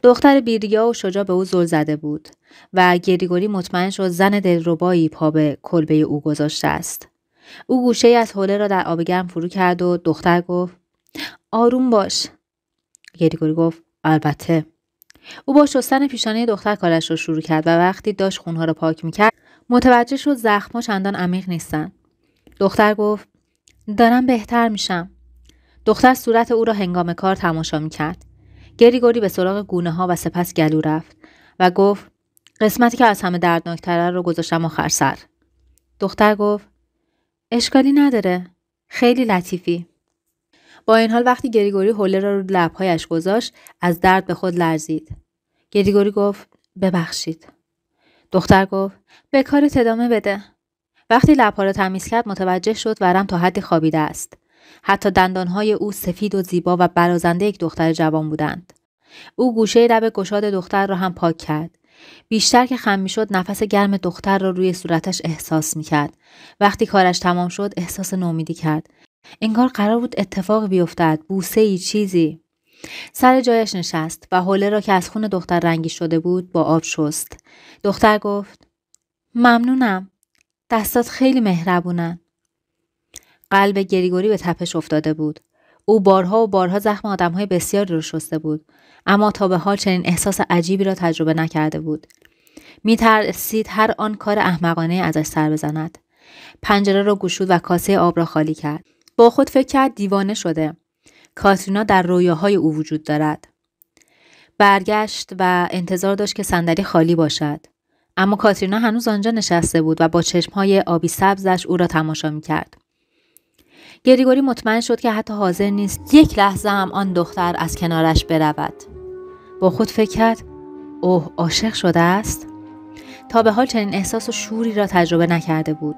دختر بیریا و شجاع به او زل زده بود و گریگوری مطمئن شد زن دلربایی پا به کلبه او گذاشته است. او گوشه‌ای از حوله را در آب گرم فرو کرد و دختر گفت آروم باش. گریگوری گفت البته. او با شستن پیشانی دختر کارش را شروع کرد و وقتی داشت خونها را پاک می‌کرد متوجه شد زخم‌ها چندان عمیق نیستند. دختر گفت دارم بهتر میشم. دختر صورت او را هنگام کار تماشا می‌کرد. گریگوری به سراغ گونه‌ها و سپس گلو رفت و گفت قسمتی که از همه دردناک‌تر رو گذاشتم آخر سر. دختر گفت اشکالی نداره. خیلی لطیفی. با این حال وقتی گریگوری حوله را رو لب‌هایش گذاشت از درد به خود لرزید. گریگوری گفت ببخشید. دختر گفت به کارت ادامه بده. وقتی لب‌ها را تمیز کرد متوجه شد ورم تا حدی خوابیده است. حتی دندانهای او سفید و زیبا و برازنده یک دختر جوان بودند. او گوشه لب گشاد دختر را هم پاک کرد. بیشتر که خم می‌شد نفس گرم دختر را روی صورتش احساس می‌کرد. وقتی کارش تمام شد احساس نومیدی کرد. انگار قرار بود اتفاق بیفتد، بوسه‌ای، چیزی. سر جایش نشست و حوله را که از خون دختر رنگی شده بود با آب شست. دختر گفت: ممنونم. دستات خیلی مهربونن. قلب گریگوری به تپش افتاده بود. او بارها و بارها زخم آدم‌های بسیاری را شسته بود، اما تا به حال چنین احساس عجیبی را تجربه نکرده بود. می‌ترسید هر آن کار احمقانه ازش سر بزند. پنجره را گشود و کاسه آب را خالی کرد. با خود فکر کرد دیوانه شده. کاترینا در رویاهای او وجود دارد. برگشت و انتظار داشت که صندلی خالی باشد. اما کاترینا هنوز آنجا نشسته بود و با چشمهای آبی سبزش او را تماشا می‌کرد. گریگوری مطمئن شد که حتی حاضر نیست یک لحظه هم آن دختر از کنارش برود. با خود فکر کرد: اوه، عاشق شده است؟ تا به حال چنین احساس و شوری را تجربه نکرده بود.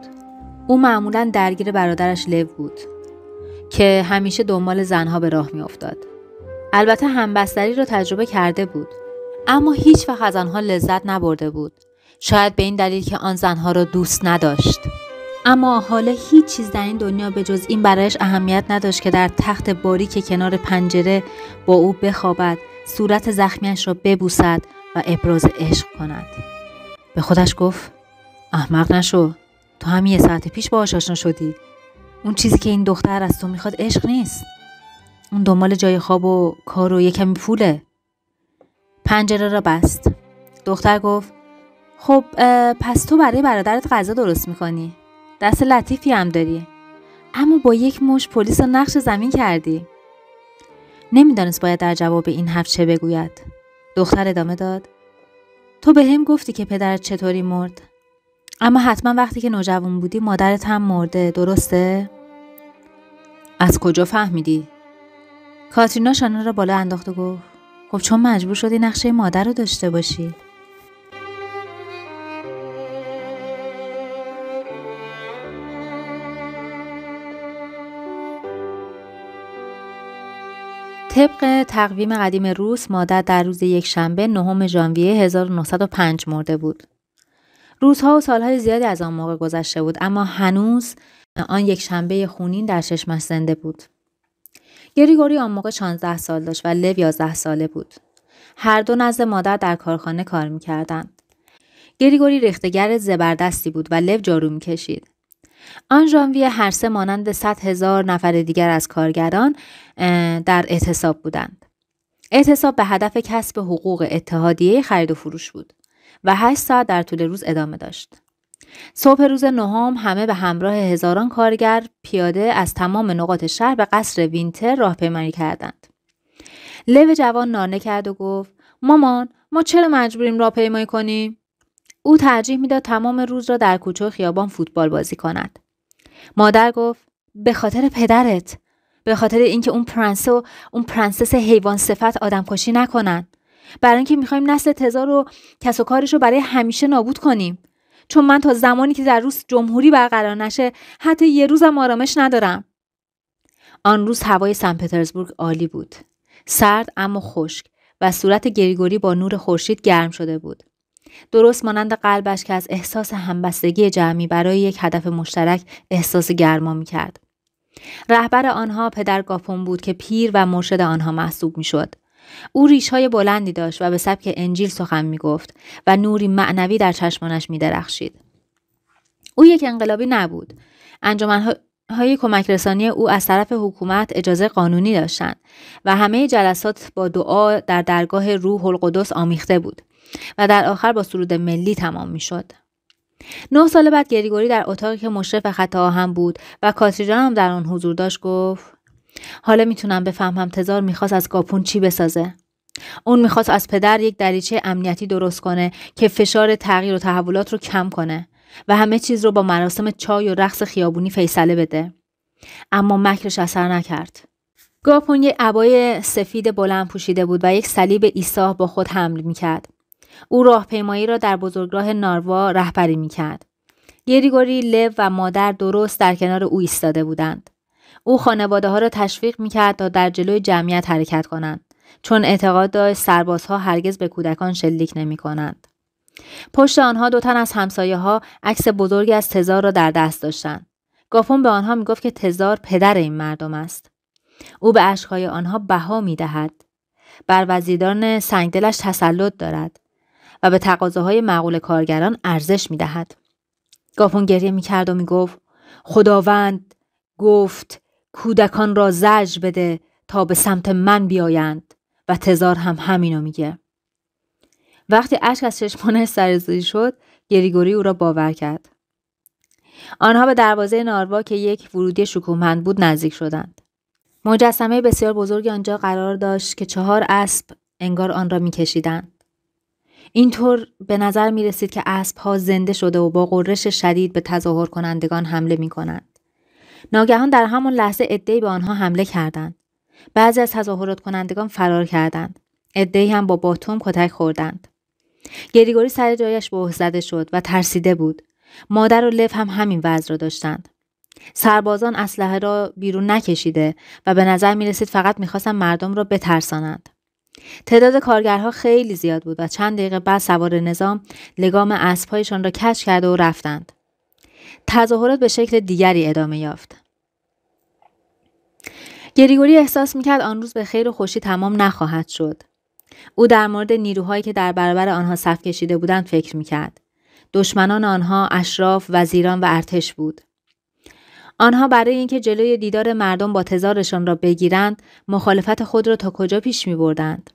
او معمولاً درگیر برادرش لو بود که همیشه دنبال زنها به راه می افتاد. البته همبستری را تجربه کرده بود، اما هیچ وقت از آنها لذت نبرده بود. شاید به این دلیل که آن زنها را دوست نداشت. اما حالا هیچ چیز در این دنیا به جز این برایش اهمیت نداشت که در تخت باریک کنار پنجره با او بخوابد، صورت زخمیش را ببوسد و ابراز عشق کند. به خودش گفت: احمق نشو، تو هم 1 ساعت پیش باهاش آشنا شدی. اون چیزی که این دختر از تو میخواد عشق نیست. اون دنبال جای خواب و کار و کمی پوله. پنجره را بست. دختر گفت: خب پس تو برای برادرت غذا درست میکنی. دست لطیفی هم داری. اما با یک مشت پلیس رو نقش زمین کردی. نمیدانست باید در جواب این حرف چه بگوید. دختر ادامه داد: تو به هم گفتی که پدرت چطوری مرد. اما حتما وقتی که نوجوان بودی مادرت هم مرده، درسته؟ از کجا فهمیدی؟ کاترینا شانه را بالا انداخت و گفت: خب چون مجبور شدی نقشه مادر رو داشته باشی. طبق تقویم قدیم روس مادر در روز یکشنبه 9 ژانویه 1905 مرده بود. روزها و سالهای زیادی از آن موقع گذشته بود، اما هنوز آن یکشنبه خونین در چشمش زنده بود. گریگوری آن موقع 16 سال داشت و لو 11 ساله بود. هر دو نزد مادر در کارخانه کار می‌کردند. گریگوری ریختگر زبردستی بود و لو جارو می‌کشید. آن ژانویه هر سه مانند 100,000 نفر دیگر از کارگران در اعتصاب بودند. اعتصاب به هدف کسب حقوق اتحادیه خرید و فروش بود و 8 ساعت در طول روز ادامه داشت. صبح روز 9 همه به همراه هزاران کارگر پیاده از تمام نقاط شهر به قصر وینتر راهپیمایی کردند. لو جوان ناله کرد و گفت: مامان، ما چرا مجبوریم راهپیمایی کنیم؟ او ترجیح میداد تمام روز را در کوچه و خیابان فوتبال بازی کند. مادر گفت: به خاطر پدرت، به خاطر اینکه اون پرنسس حیوان صفت آدمکشی نکنن، برای اینکه میخوایم نسل تزار و کس و کارش رو برای همیشه نابود کنیم. چون من تا زمانی که در روس جمهوری برقرار نشه حتی 1 روزم آرامش ندارم. آن روز هوای سن پترزبورگ عالی بود، سرد اما خشک و صورت گریگوری با نور خورشید گرم شده بود. درست مانند قلبش که از احساس همبستگی جمعی برای یک هدف مشترک احساس گرما می‌کرد. رهبر آنها پدر گاپون بود که پیر و مرشد آنها محسوب می‌شد. او ریش‌های بلندی داشت و به سبک انجیل سخن می‌گفت و نوری معنوی در چشمانش می‌درخشید. او یک انقلابی نبود. انجمن‌های کمک رسانی او از طرف حکومت اجازه قانونی داشتند و همه جلسات با دعا در درگاه روح القدس آمیخته بود و در آخر با سرود ملی تمام می‌شد. 9 سال بعد گریگوری در اتاقی که مشرف خط آهن بود و کاترینا هم در آن حضور داشت گفت: حالا میتونم بفهمم تزار میخواست از گاپون چی بسازه. اون میخواست از پدر یک دریچه امنیتی درست کنه که فشار تغییر و تحولات رو کم کنه و همه چیز رو با مراسم چای و رقص خیابونی فیصله بده. اما مکرش اثر نکرد. گاپون یک عبای سفید بلند پوشیده بود و یک صلیب عیسی با خود حمل میکرد. او راهپیمایی را در بزرگراه ناروا رهبری میکرد. گریگوری، لو و مادر درست در کنار او ایستاده بودند. او خانواده ها را تشویق میکرد تا در جلوی جمعیت حرکت کنند چون اعتقاد داشت سربازها هرگز به کودکان شلیک نمی کنند. پشت آنها 2 تن از همسایه ها عکس بزرگی از تزار را در دست داشتند. گاپون به آنها می گفت که تزار پدر این مردم است. او به اشک‌های آنها بها می دهد. بر وزیران سنگدلش تسلط دارد و به تقاضاهای معقول کارگران ارزش می دهد. گاپون گریه می کرد و می گفت خداوند گفت کودکان را زجر بده تا به سمت من بیایند و تزار هم همینو میگه. وقتی اشک از چشمانش سرازیر شد، گریگوری او را باور کرد. آنها به دروازه ناروا که یک ورودی شکوهمند بود نزدیک شدند. مجسمه بسیار بزرگی آنجا قرار داشت که 4 اسب انگار آن را میکشیدند. اینطور به نظر می رسید که اسب‌ها زنده شده و با غرش شدید به تظاهر کنندگان حمله می کنند. ناگهان در همان لحظه عده‌ای به آنها حمله کردند. بعضی از تظاهرات کنندگان فرار کردند. عده‌ای هم با باتوم کتک خوردند. گریگوری سر جایش بهت زده شد و ترسیده بود. مادر و لف هم همین وضع را داشتند. سربازان اسلحه را بیرون نکشیده و به نظر می رسید فقط می خواستند مردم را بترسانند. تعداد کارگرها خیلی زیاد بود و چند دقیقه بعد سوار نظام لگام اسب‌هایشان را کج کرده و رفتند. تظاهرات به شکل دیگری ادامه یافت. گریگوری احساس می‌کرد آن روز به خیر و خوشی تمام نخواهد شد. او در مورد نیروهایی که در برابر آنها صف کشیده بودند فکر می‌کرد. دشمنان آنها اشراف، وزیران و ارتش بود. آنها برای اینکه جلوی دیدار مردم با تزارشان را بگیرند، مخالفت خود را تا کجا پیش می‌بردند.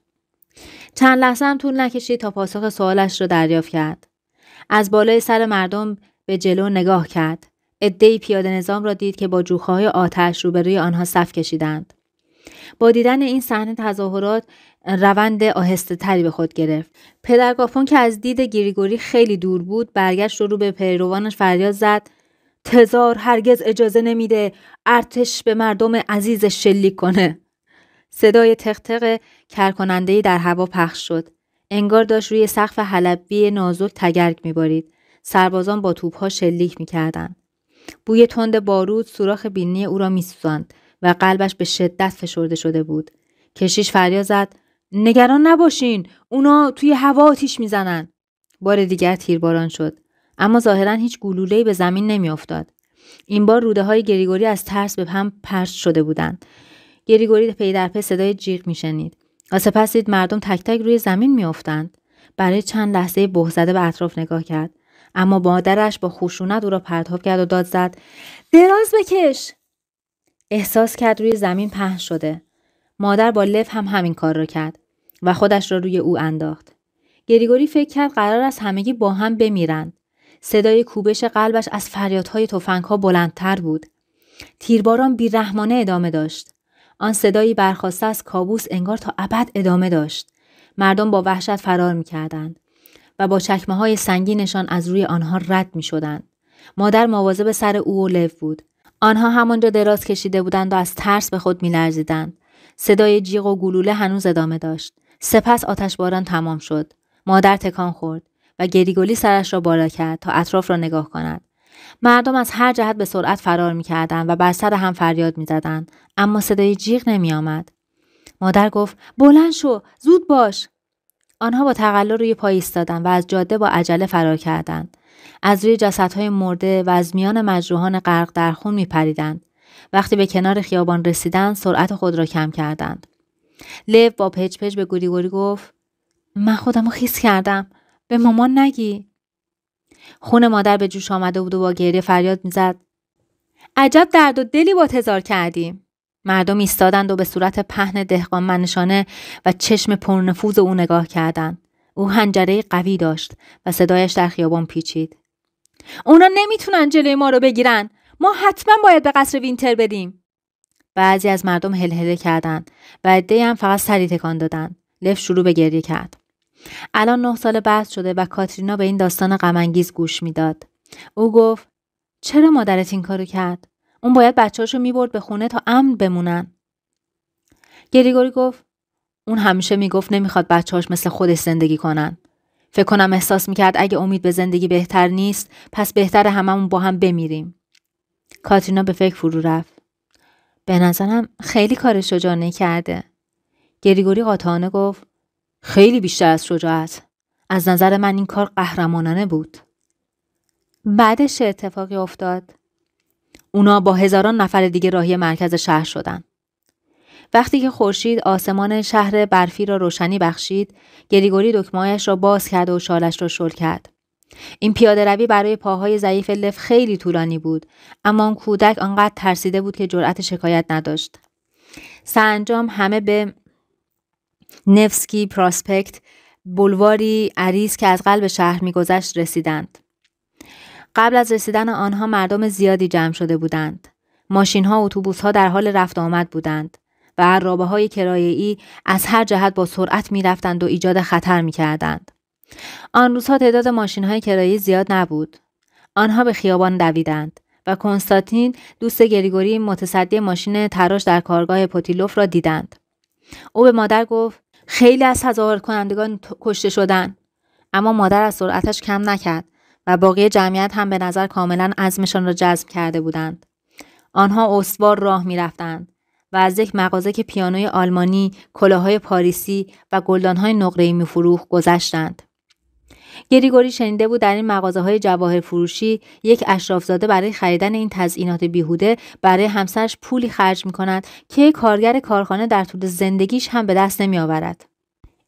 چند لحظه هم طول نکشید تا پاسخ سوالش را دریافت کرد. از بالای سر مردم به جلو نگاه کرد. عده‌ای پیاده نظام را دید که با جوخه‌های آتش روبروی آنها صف کشیدند. با دیدن این صحنه تظاهرات روند آهسته تری به خود گرفت. پدر گاپون که از دید گریگوری خیلی دور بود برگشت و رو به پیروانش فریاد زد تزار هرگز اجازه نمیده ارتش به مردم عزیزش شلیک کنه. صدای تق کرکننده‌ای در هوا پخش شد. انگار داشت روی سقف حلبی نازک تگرگ می‌بارید. سربازان با توپ‌ها شلیک می‌کردند. بوی تند بارود سوراخ بینی او را می‌سوزاند و قلبش به شدت فشرده شده بود. کشیش فریاد زد نگران نباشین، اونا توی هوا آتیش می‌زنن. بار دیگر تیرباران شد، اما ظاهراً هیچ گلوله‌ای به زمین نمی‌افتاد. این بار روده‌های گریگوری از ترس به هم پرت شده بودند. گریگوری پی در پی صدای جیغ میشنید و سپس دید مردم تک تک روی زمین میافتند. برای چند لحظه بهت زده به اطراف نگاه کرد، اما مادرش با خشونت او را پرتاب کرد و داد زد دراز بکش. احساس کرد روی زمین پهن شده. مادر با لف هم همین کار را کرد و خودش را روی او انداخت. گریگوری فکر کرد قرار است همگی با هم بمیرند. صدای کوبش قلبش از فریادهای تفنگ‌ها بلندتر بود. تیرباران بی‌رحمانه ادامه داشت. آن صدایی برخاسته از کابوس انگار تا ابد ادامه داشت. مردم با وحشت فرار می‌کردند و با چکمه‌های سنگینشان از روی آنها رد می‌شدند. مادر مواظب سر او و لو بود. آنها همانجا دراز کشیده بودند و از ترس به خود می‌لرزیدند. صدای جیغ و گلوله هنوز ادامه داشت. سپس آتشباران تمام شد. مادر تکان خورد و گریگوری سرش را بالا کرد تا اطراف را نگاه کند. مردم از هر جهت به سرعت فرار می‌کردند و بر سر هم فریاد می‌زدند، اما صدای جیغ نمی‌آمد. مادر گفت بلند شو، زود باش. آنها با تقلا روی پای ایستادند و از جاده با عجله فرار کردند. از روی جسدهای مرده و از میان مجروحان غرق در خون می‌پریدند. وقتی به کنار خیابان رسیدند، سرعت خود را کم کردند. لو با پچ پچ به گریگوری گفت من خودمو خیس کردم، به مامان نگی. خون مادر به جوش آمده بود و با گریه فریاد میزد عجب درد و دلی با تزار کردیم. مردم ایستادند و به صورت پهن دهقان منشانه و چشم پرنفوذ او نگاه کردند. او حنجره قوی داشت و صدایش در خیابان پیچید. اونا نمیتونن جلوی ما رو بگیرن. ما حتما باید به قصر وینتر بریم. بعضی از مردم هلهله کردند و عده‌ای هم فقط سری تکان دادند. لف شروع به گریه کرد. الان 9 سال بعد شده و کاترینا به این داستان غم‌انگیز گوش میداد. او گفت چرا مادرت این کارو کرد؟ اون باید بچه‌اشو میبرد به خونه تا امن بمونن. گریگوری گفت اون همیشه میگفت نمیخواد بچه‌هاش مثل خودش زندگی کنن. فکر کنم احساس میکرد اگه امید به زندگی بهتر نیست، پس بهتر هممون با هم بمیریم. کاترینا به فکر فرو رفت. به نظرم خیلی کار شجاعانه کرده. گریگوری قاطعانه گفت خیلی بیشتر از شجاعت. از نظر من این کار قهرمانانه بود. بعدش چه اتفاقی افتاد؟ اونا با هزاران نفر دیگه راهی مرکز شهر شدن. وقتی که خورشید آسمان شهر برفی را روشنی بخشید، گریگوری دکمه‌هایش را باز کرد و شالش را شل کرد. این پیاده روی برای پاهای ضعیف لف خیلی طولانی بود، اما اون کودک آنقدر ترسیده بود که جرأت شکایت نداشت. سرانجام همه به نفسکی پراسپکت، بولواری عریض که از قلب شهر می‌گذشت رسیدند. قبل از رسیدن آنها مردم زیادی جمع شده بودند. ماشین‌ها و اتوبوس‌ها در حال رفت آمد بودند و عرابه‌های کرایه‌ای از هر جهت با سرعت می‌رفتند و ایجاد خطر می‌کردند. آن روزها تعداد ماشین‌های کرایه‌ای زیاد نبود. آنها به خیابان دویدند و کنستانتین دوست گریگوری متصدی ماشین تراش در کارگاه پوتیلوف را دیدند. او به مادر گفت خیلی از تظاهر کنندگان کشته شدند، اما مادر از سرعتش کم نکرد و باقی جمعیت هم به نظر کاملا عزمشان را جذب کرده بودند. آنها استوار راه می‌رفتند و از یک مغازه که پیانوی آلمانی، کلاه‌های پاریسی و گلدان‌های نقره‌ای می‌فروخت گذشتند. گریگوری شنیده بود در این مغازه‌های جواهر فروشی یک اشرافزاده برای خریدن این تزیینات بیهوده برای همسرش پولی خرج می‌کند که یک کارگر کارخانه در طول زندگیش هم به دست نمی‌آورد.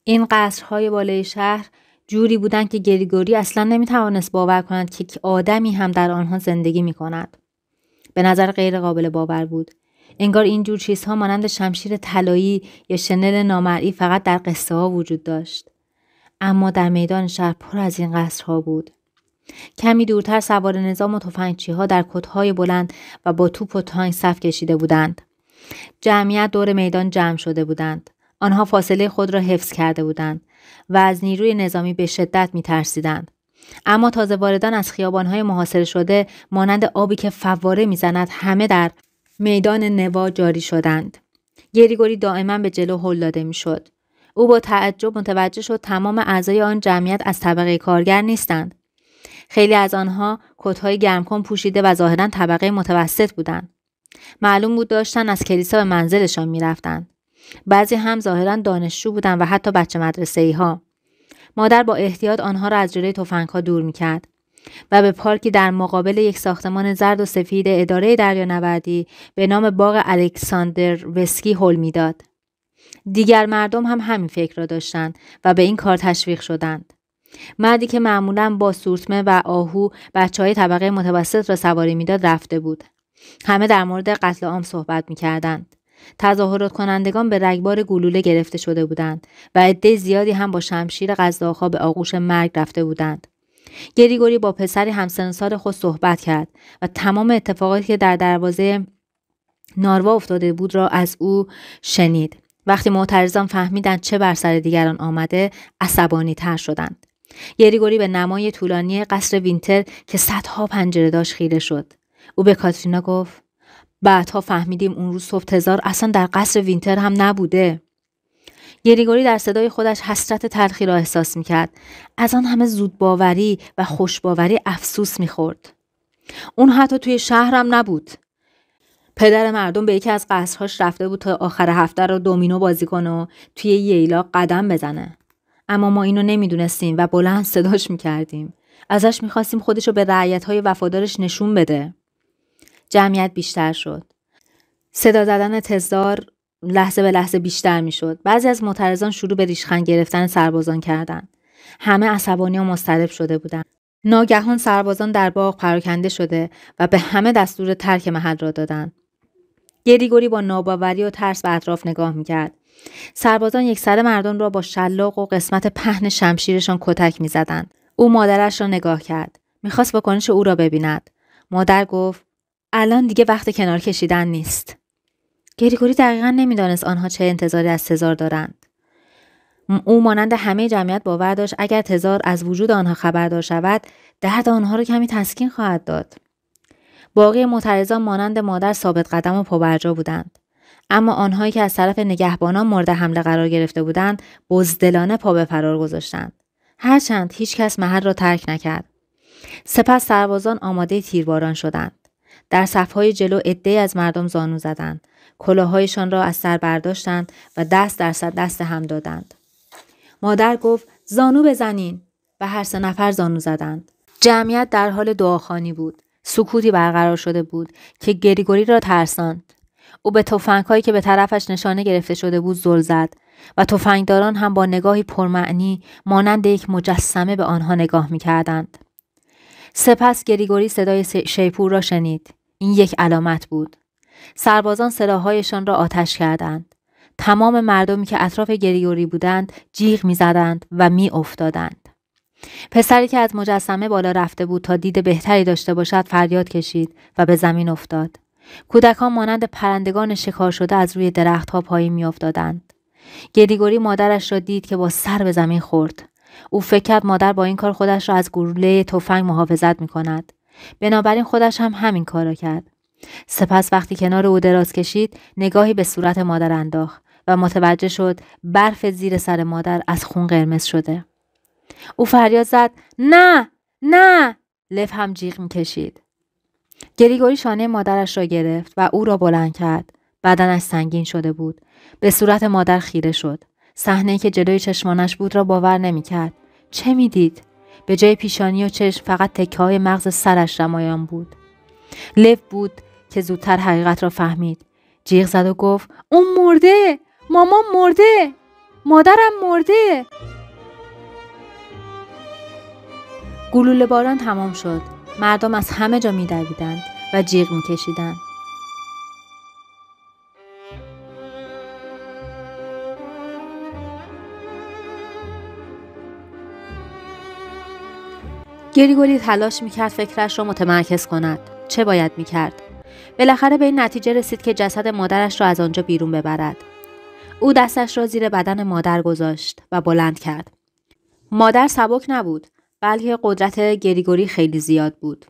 این قصرهای بالای شهر جوری بودند که گریگوری اصلا نمی‌توانست باور کند که آدمی هم در آنها زندگی می‌کند. به نظر غیر قابل باور بود. انگار این جور چیزها مانند شمشیر طلایی یا شنل نامرئی فقط در قصه‌ها وجود داشت. اما در میدان شهر پر از این قصرها بود. کمی دورتر سوار نظام و تفنگچی‌ها در کت‌های بلند و با توپ و تانک صف کشیده بودند. جمعیت دور میدان جمع شده بودند. آنها فاصله خود را حفظ کرده بودند و از نیروی نظامی به شدت می‌ترسیدند. اما تازه واردان از خیابان‌های محاصره شده مانند آبی که فواره می‌زند همه در میدان نوا جاری شدند. گریگوری دائما به جلو هل داده می‌شد. او با تعجب متوجه شد تمام اعضای آن جمعیت از طبقه کارگر نیستند. خیلی از آنها کت‌های گرمکن پوشیده و ظاهراً طبقه متوسط بودند. معلوم بود داشتن از کلیسا به منزلشان می‌رفتند. بعضی هم ظاهراً دانشجو بودند و حتی بچه مدرسه‌ای‌ها. مادر با احتیاط آنها را از جلوی تفنگ‌ها دور می‌کرد و به پارکی در مقابل یک ساختمان زرد و سفید اداره دریانوردی به نام باغ الکساندر وسکی هل می‌داد. دیگر مردم هم همین فکر را داشتند و به این کار تشویق شدند. مردی که معمولاً با سورتمه و آهو بچه‌های طبقه متوسط را سواری می‌داد رفته بود. همه در مورد قتل عام صحبت می‌کردند. تظاهرات کنندگان به رگبار گلوله گرفته شده بودند و عده زیادی هم با شمشیر قزاق‌ها به آغوش مرگ رفته بودند. گریگوری با پسری همسن و سال خود صحبت کرد و تمام اتفاقاتی که در دروازه ناروا افتاده بود را از او شنید. وقتی معترضان فهمیدند چه بر سر دیگران آمده، عصبانی تر شدند. گریگوری به نمای طولانی قصر وینتر که صدها پنجره داشت خیره شد. او به کاترینا گفت بعدها فهمیدیم اون روز صبح تزار اصلا در قصر وینتر هم نبوده. گریگوری در صدای خودش حسرت تلخی را احساس می‌کرد. از آن همه زودباوری و خوشباوری افسوس می‌خورد. اون حتی توی شهرم نبود. پدر مردم به یکی از قصرهاش رفته بود تا آخر هفته رو دومینو بازی کنه و توی ییلا قدم بزنه. اما ما اینو نمیدونستیم و بلند صداش می‌کردیم. ازش می‌خواستیم خودشو به رعیت‌های وفادارش نشون بده. جمعیت بیشتر شد. صدا زدن تزار لحظه به لحظه بیشتر میشد. بعضی از معترضان شروع به ریشخند گرفتن سربازان کردند. همه عصبانی و مضطرب شده بودند. ناگهان سربازان در باغ پراکنده شده و به همه دستور ترک محل را دادند. گریگوری با ناباوری و ترس به اطراف نگاه میکرد. سربازان یکسره مردم را با شلاق و قسمت پهن شمشیرشان کتک میزدند. او مادرش را نگاه کرد. میخواست واکنش او را ببیند. مادر گفت الان دیگه وقت کنار کشیدن نیست. گریگوری دقیقاً نمیدانست آنها چه انتظاری از تزار دارند. او مانند همه جمعیت باور داشت اگر تزار از وجود آنها خبردار شود، درد آنها را کمی تسکین خواهد داد. باقی معترضان مانند مادر ثابت قدم و پابرجا بودند. اما آنهایی که از طرف نگهبانان مورد حمله قرار گرفته بودند، بزدلانه پا به فرار گذاشتند. هرچند هیچ کس محل را ترک نکرد. سپس سربازان آماده تیرباران شدند. در صفهای جلو عده‌ای از مردم زانو زدند. کلاه‌هایشان را از سر برداشتند و دست در دست هم دادند. مادر گفت زانو بزنین و هر 3 نفر زانو زدند. جمعیت در حال دعاخوانی بود. سکوتی برقرار شده بود که گریگوری را ترساند. او به تفنگ‌هایی که به طرفش نشانه گرفته شده بود زل زد و تفنگداران هم با نگاهی پرمعنی مانند یک مجسمه به آنها نگاه می‌کردند. سپس گریگوری صدای شیپور را شنید. این یک علامت بود. سربازان سلاح‌هایشان را آتش کردند. تمام مردمی که اطراف گریگوری بودند جیغ می‌زدند و می‌افتادند. پسری که از مجسمه بالا رفته بود تا دید بهتری داشته باشد فریاد کشید و به زمین افتاد. کودکان مانند پرندگان شکار شده از روی درخت‌ها پایین می‌افتادند. گریگوری مادرش را دید که با سر به زمین خورد. او فکر کرد مادر با این کار خودش را از گلوله تفنگ محافظت می‌کند. بنابراین خودش هم همین کار را کرد. سپس وقتی کنار او دراز کشید نگاهی به صورت مادر انداخت و متوجه شد برف زیر سر مادر از خون قرمز شده. او فریاد زد نه نه. لف هم جیغ می‌کشید. گریگوری شانه مادرش را گرفت و او را بلند کرد. بدنش سنگین شده بود. به صورت مادر خیره شد. صحنه‌ای که جلوی چشمانش بود را باور نمی‌کرد. چه می‌دید؟ به جای پیشانی و چشم فقط تکه‌های مغز سرش نمایان بود. لف بود که زودتر حقیقت را فهمید. جیغ زد و گفت اون مرده! مامان مرده! مادرم مرده! گلوله باران تمام شد. مردم از همه جا می‌دویدند و جیغ می‌کشیدند. گریگوری تلاش می‌کرد فکرش را متمرکز کند. چه باید می‌کرد؟ بالاخره به این نتیجه رسید که جسد مادرش را از آنجا بیرون ببرد. او دستش را زیر بدن مادر گذاشت و بلند کرد. مادر سبک نبود، بلکه قدرت گریگوری خیلی زیاد بود.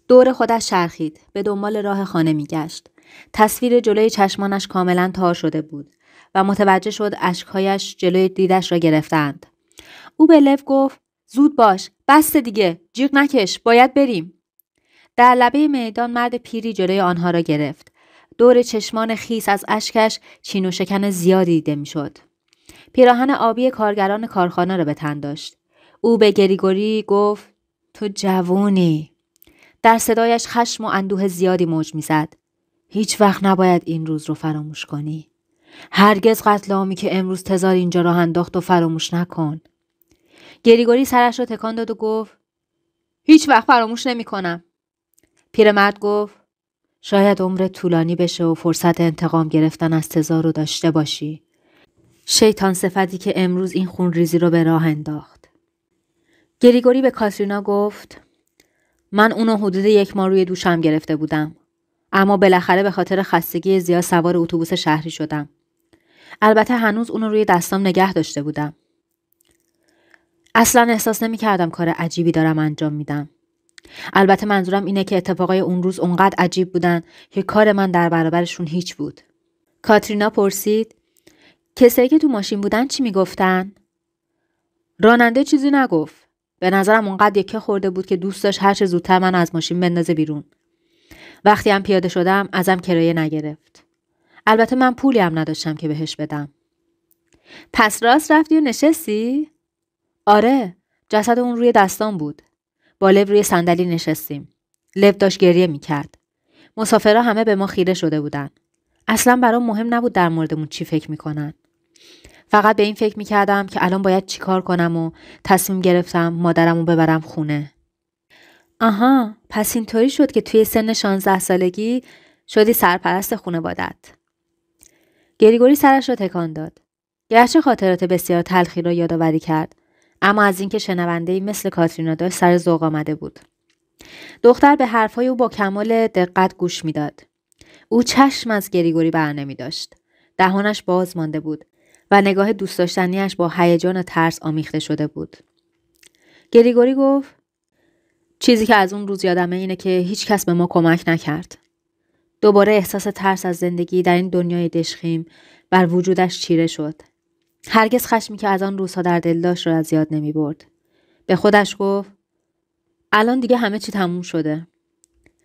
دور خودش چرخید، به دنبال راه خانه می‌گشت. تصویر جلوی چشمانش کاملا تار شده بود و متوجه شد اشک‌هایش جلوی دیدش را گرفتند. او به لف گفت زود باش، بس دیگه، جیغ نکش، باید بریم. در لبه میدان مرد پیری جلوی آنها را گرفت. دور چشمان خیس از اشکش چین و شکن زیادی دیده میشد. پیراهن آبی کارگران کارخانه را به تن داشت. او به گریگوری گفت تو جوونی. در صدایش خشم و اندوه زیادی موج میزد. هیچ وقت نباید این روز رو فراموش کنی. هرگز قتل عامی که امروز تزار اینجا راه انداخت و فراموش نکن. گریگوری سرش رو تکان داد و گفت هیچ وقت فراموش نمی کنم. پیرمرد گفت شاید عمرت طولانی بشه و فرصت انتقام گرفتن از تزار رو داشته باشی. شیطان صفتی که امروز این خونریزی رو به راه انداخت. گریگوری به کاترینا گفت من اونو حدود 1 ماه روی دوشم گرفته بودم. اما بالاخره به خاطر خستگی زیاد سوار اتوبوس شهری شدم. البته هنوز اونو روی دستام نگه داشته بودم. اصلا احساس نمی کردم کار عجیبی دارم انجام میدم. البته منظورم اینه که اتفاقای اون روز اونقدر عجیب بودن که کار من در برابرشون هیچ بود. کاترینا پرسید کسایی که تو ماشین بودن چی میگفتن؟ راننده چیزی نگفت. به نظرم اونقدر یکه خورده بود که دوست داشت هر چه زودتر من از ماشین بندازه بیرون. وقتی هم پیاده شدم ازم کرایه نگرفت. البته من پولی هم نداشتم که بهش بدم. پس راست رفتی و نشستی؟ آره، جسد اون روی دستام بود. با لو روی صندلی نشستیم. لو داشت گریه میکرد. مسافرها همه به ما خیره شده بودن. اصلا برام مهم نبود در موردمون چی فکر میکنن. فقط به این فکر میکردم که الان باید چی کار کنم و تصمیم گرفتم مادرمو ببرم خونه. آها، پس اینطوری شد که توی سن 16 سالگی شدی سرپرست خانوادت. گریگوری سرش رو تکان داد. گرچه خاطرات بسیار تلخی را یادآوری کرد، اما از اینکه شنونده‌ای مثل کاترینا داشت سر ذوق آمده بود. دختر به حرفای او با کمال دقت گوش میداد. او چشم از گریگوری بر نمی داشت. دهانش باز مانده بود و نگاه دوست داشتنیش با هیجان و ترس آمیخته شده بود. گریگوری گفت چیزی که از اون روز یادمه اینه که هیچ کس به ما کمک نکرد. دوباره احساس ترس از زندگی در این دنیای دشخیم بر وجودش چیره شد. هرگز خشمی که از آن روزها در دل داشت را از یاد نمی برد. به خودش گفت الان دیگه همه چی تموم شده.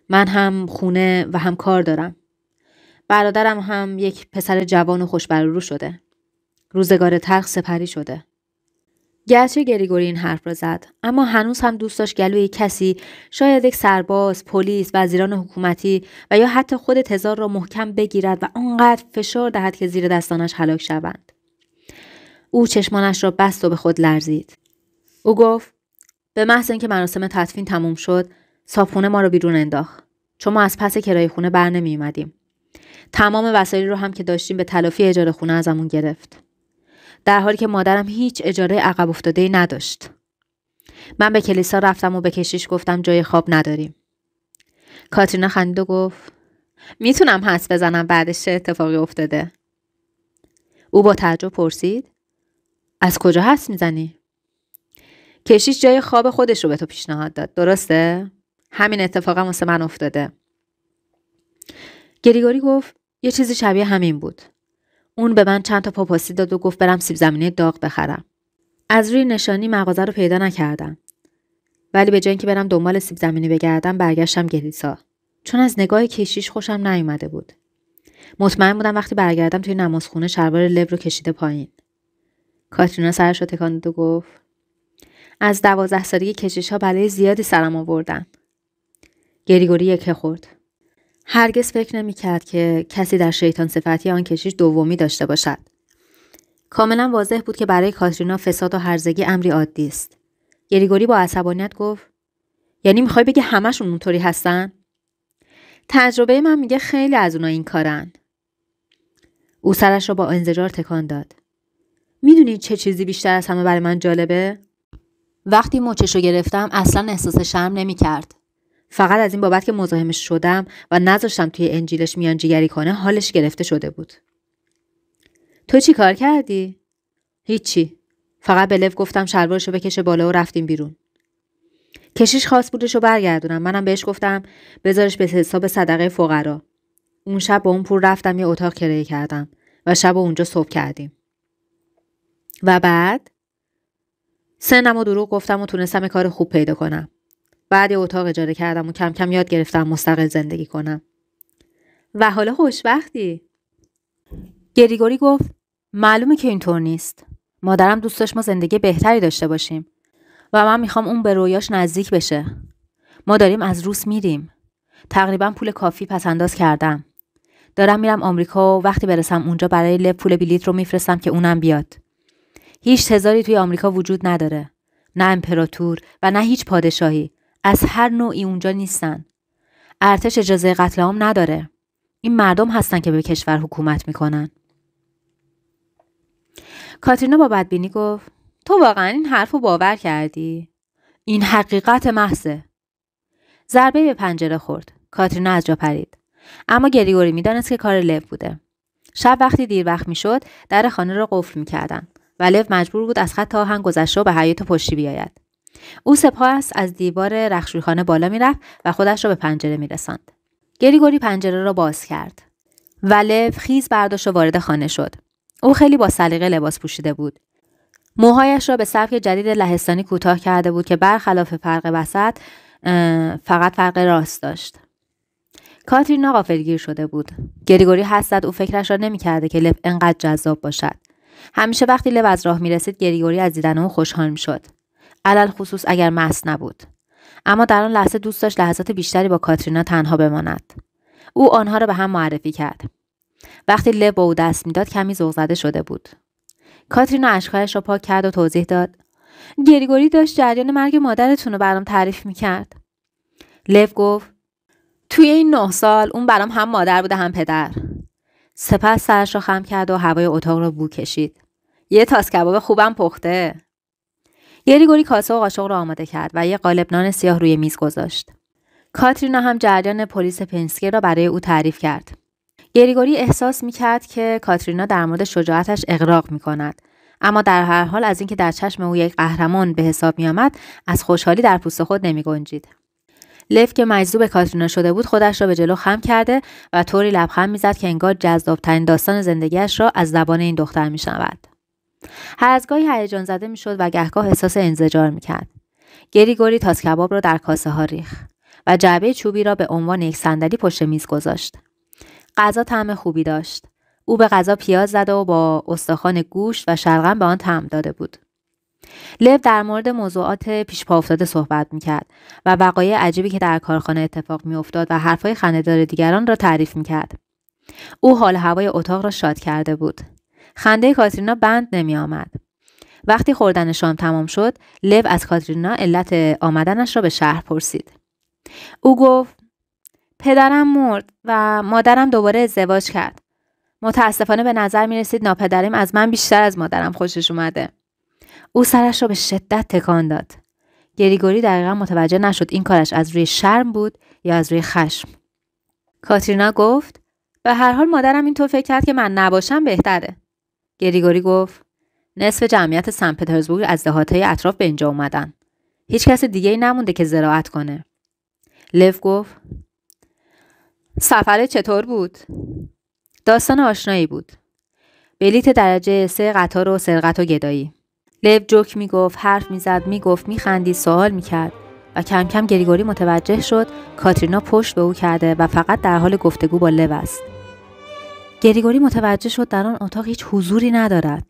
من هم خونه و هم کار دارم. برادرم هم یک پسر جوان و خوشبرورو شده. روزگار تلخ سپری شده. گرچه گریگوری این حرف را زد، اما هنوز هم دوست داشت گلوی کسی، شاید یک سرباز، پلیس، وزیران حکومتی و یا حتی خود تزار را محکم بگیرد و آنقدر فشار دهد که زیر دستانش هلاک شوند. او چشمانش را بست و به خود لرزید. او گفت: به محض اینکه مراسم تدفین تموم شد، صاحبخونه ما رو بیرون انداخت، چون ما از پس کرایه خونه بر نمی اومدیم. تمام وسایلی رو هم که داشتیم به تلافی اجاره خونه ازمون گرفت، در حالی که مادرم هیچ اجاره عقب افتاده‌ای نداشت. من به کلیسا رفتم و به کشیش گفتم جای خواب نداریم. کاترینا خندید و گفت: میتونم حدس بزنم بعدش چه اتفاقی افتاده؟ او با تعجب پرسید: از کجا حدس میزنی؟ کشیش جای خواب خودش رو به تو پیشنهاد داد، درسته؟ همین اتفاقم واسه من افتاده. گریگوری گفت: یه چیزی شبیه همین بود. اون به من چند تا پاپاسی داد و گفت برم سیب زمینی داغ بخرم. از روی نشانی مغازه رو پیدا نکردم. ولی به جای اینکه برم دنبال سیب زمینی بگردم، برگشتم کلیسا. چون از نگاه کشیش خوشم نیومده بود. مطمئن بودم وقتی برگردم توی نمازخونه شلوار لب رو کشیده پایین. کاترینا سرش رو تکان داد و گفت: از 12 سالگی کشیش‌ها بلای زیادی سرم آوردن. گریگوری یکه خورد. هرگز فکر نمی‌کرد که کسی در شیطان صفتی آن کشیش دومی داشته باشد. کاملا واضح بود که برای کاترینا فساد و هرزگی امری عادی است. گریگوری با عصبانیت گفت: یعنی میخوای بگی همشون اونطوری هستن؟ تجربه من میگه خیلی از اونا این کارن. او سرش را با انزجار تکان داد. میدونی چه چیزی بیشتر از همه برای من جالبه؟ وقتی مچشو گرفتم اصلا احساس شرم نمی‌کرد. فقط از این بابت که مزاحمش شدم و نذاشتم توی انجیلش میانجیگری کنه حالش گرفته شده بود. تو چی کار کردی؟ هیچی. فقط به لو گفتم شلوارشو بکشه بالا و رفتیم بیرون. کشیش خواست پولشو برگردونم. منم بهش گفتم بذارش به حساب صدقه فقرا. اون شب با اون پول رفتم یه اتاق کرایه کردم و شب اونجا صبح کردیم. و بعد سنمو دروغ گفتم و تونستم یه کار خوب پیدا کنم. بعد یه اتاق اجاره کردم و کم کم یاد گرفتم مستقل زندگی کنم. و حالا خوشبختی؟ گریگوری گفت: معلومه که اینطور نیست. مادرم دوست داشت ما زندگی بهتری داشته باشیم و من میخوام اون به رویاش نزدیک بشه. ما داریم از روس میریم. تقریبا پول کافی پس انداز کردم. دارم میرم آمریکا و وقتی برسم اونجا برای لب پول بلیط رو میفرستم که اونم بیاد. هیچ تزاری توی آمریکا وجود نداره. نه امپراتور و نه هیچ پادشاهی. از هر نوعی اونجا نیستن. ارتش اجازه قتل عام نداره. این مردم هستن که به کشور حکومت میکنن. کاترینا با بدبینی گفت: تو واقعا این حرفو باور کردی؟ این حقیقت محضه. ضربه به پنجره خورد. کاترینا از جا پرید. اما گریگوری میدانست که کار لو بوده. شب وقتی دیر وقت میشد در خانه را قفل میکردن و لو مجبور بود از خط آهن گذشته و به حیاط پشتی بیاید. او سپس از دیوار رخشویخانه بالا میرفت و خودش را به پنجره میرساند. گریگوری پنجره را باز کرد و لو خیز برداشت و وارد خانه شد. او خیلی با سلیقه لباس پوشیده بود. موهایش را به سبک جدید لهستانی کوتاه کرده بود که برخلاف فرق وسط فقط فرق راست داشت. کاترینا غافلگیر شده بود. گریگوری حس زد او فکرش را نمی‌کرده که لو انقدر جذاب باشد. همیشه وقتی لو از راه می‌رسید گریگوری از دیدن او خوشحال می‌شد. علل خصوص اگر مست نبود. اما در آن لحظه دوست داشت لحظات بیشتری با کاترینا تنها بماند. او آنها را به هم معرفی کرد. وقتی لو با او دست می‌داد کمی ذوق‌زده شده بود. کاترینا اشک‌هایش را پاک کرد و توضیح داد: گریگوری داشت جریان مرگ مادرتون رو برام تعریف می‌کرد. لو گفت: توی این 9 سال اون برام هم مادر بوده هم پدر. سپس سرش را خم کرد و هوای اتاق را بو کشید. یه تاس کباب خوبم پخته. گریگوری کاسه و قاشق را آماده کرد و یه قالب نان سیاه روی میز گذاشت. کاترینا هم جریان پلیس پنسکی را برای او تعریف کرد. گریگوری احساس می‌کرد که کاترینا در مورد شجاعتش اغراق می‌کند، اما در هر حال از اینکه در چشم او یک قهرمان به حساب می‌آمد، از خوشحالی در پوست خود نمی‌گنجید. لو که مجذوب کاترینا شده بود خودش را به جلو خم کرده و طوری لبخند می‌زد که انگار جذاب‌ترین داستان زندگیش را از زبان این دختر می‌شنود. هر از گاهی هیجان زده می‌شد و گهگاه احساس انزجار می‌کرد. گریگوری تاس کباب را در کاسه ها ریخت و جعبه چوبی را به عنوان یک صندلی پشت میز گذاشت. غذا طعم خوبی داشت. او به غذا پیاز زده و با استخوان گوشت و شلغم به آن طعم داده بود. لو در مورد موضوعات پیش پا افتاده صحبت میکرد و وقایع عجیبی که در کارخانه اتفاق میافتاد و حرفهای خنده‌دار دیگران را تعریف میکرد. او حال هوای اتاق را شاد کرده بود. خنده کاترینا بند نمی آمد. وقتی خوردن شام تمام شد، لو از کاترینا علت آمدنش را به شهر پرسید. او گفت پدرم مرد و مادرم دوباره ازدواج کرد. متاسفانه به نظر می رسید ناپدریم از من بیشتر از مادرم خوشش اومده. او سرش را به شدت تکان داد. گریگوری دقیقا متوجه نشد این کارش از روی شرم بود یا از روی خشم. کاترینا گفت به هر حال مادرم اینطور فکر کرد که من نباشم بهتره. گریگوری گفت نصف جمعیت سن پترزبورگ از دهات‌های اطراف به اینجا اومدن. هیچ کس دیگه‌ای نمونده که زراعت کنه. لو گفت سفر چطور بود؟ داستان آشنایی بود. بلیت درجه 3 قطار و سرقت و گدایی. لو جوک میگفت، حرف میزد، میگفت، میخندید، سوال میکرد و کم کم گریگوری متوجه شد کاترینا پشت به او کرده و فقط در حال گفتگو با لو است. گریگوری متوجه شد در آن اتاق هیچ حضوری ندارد.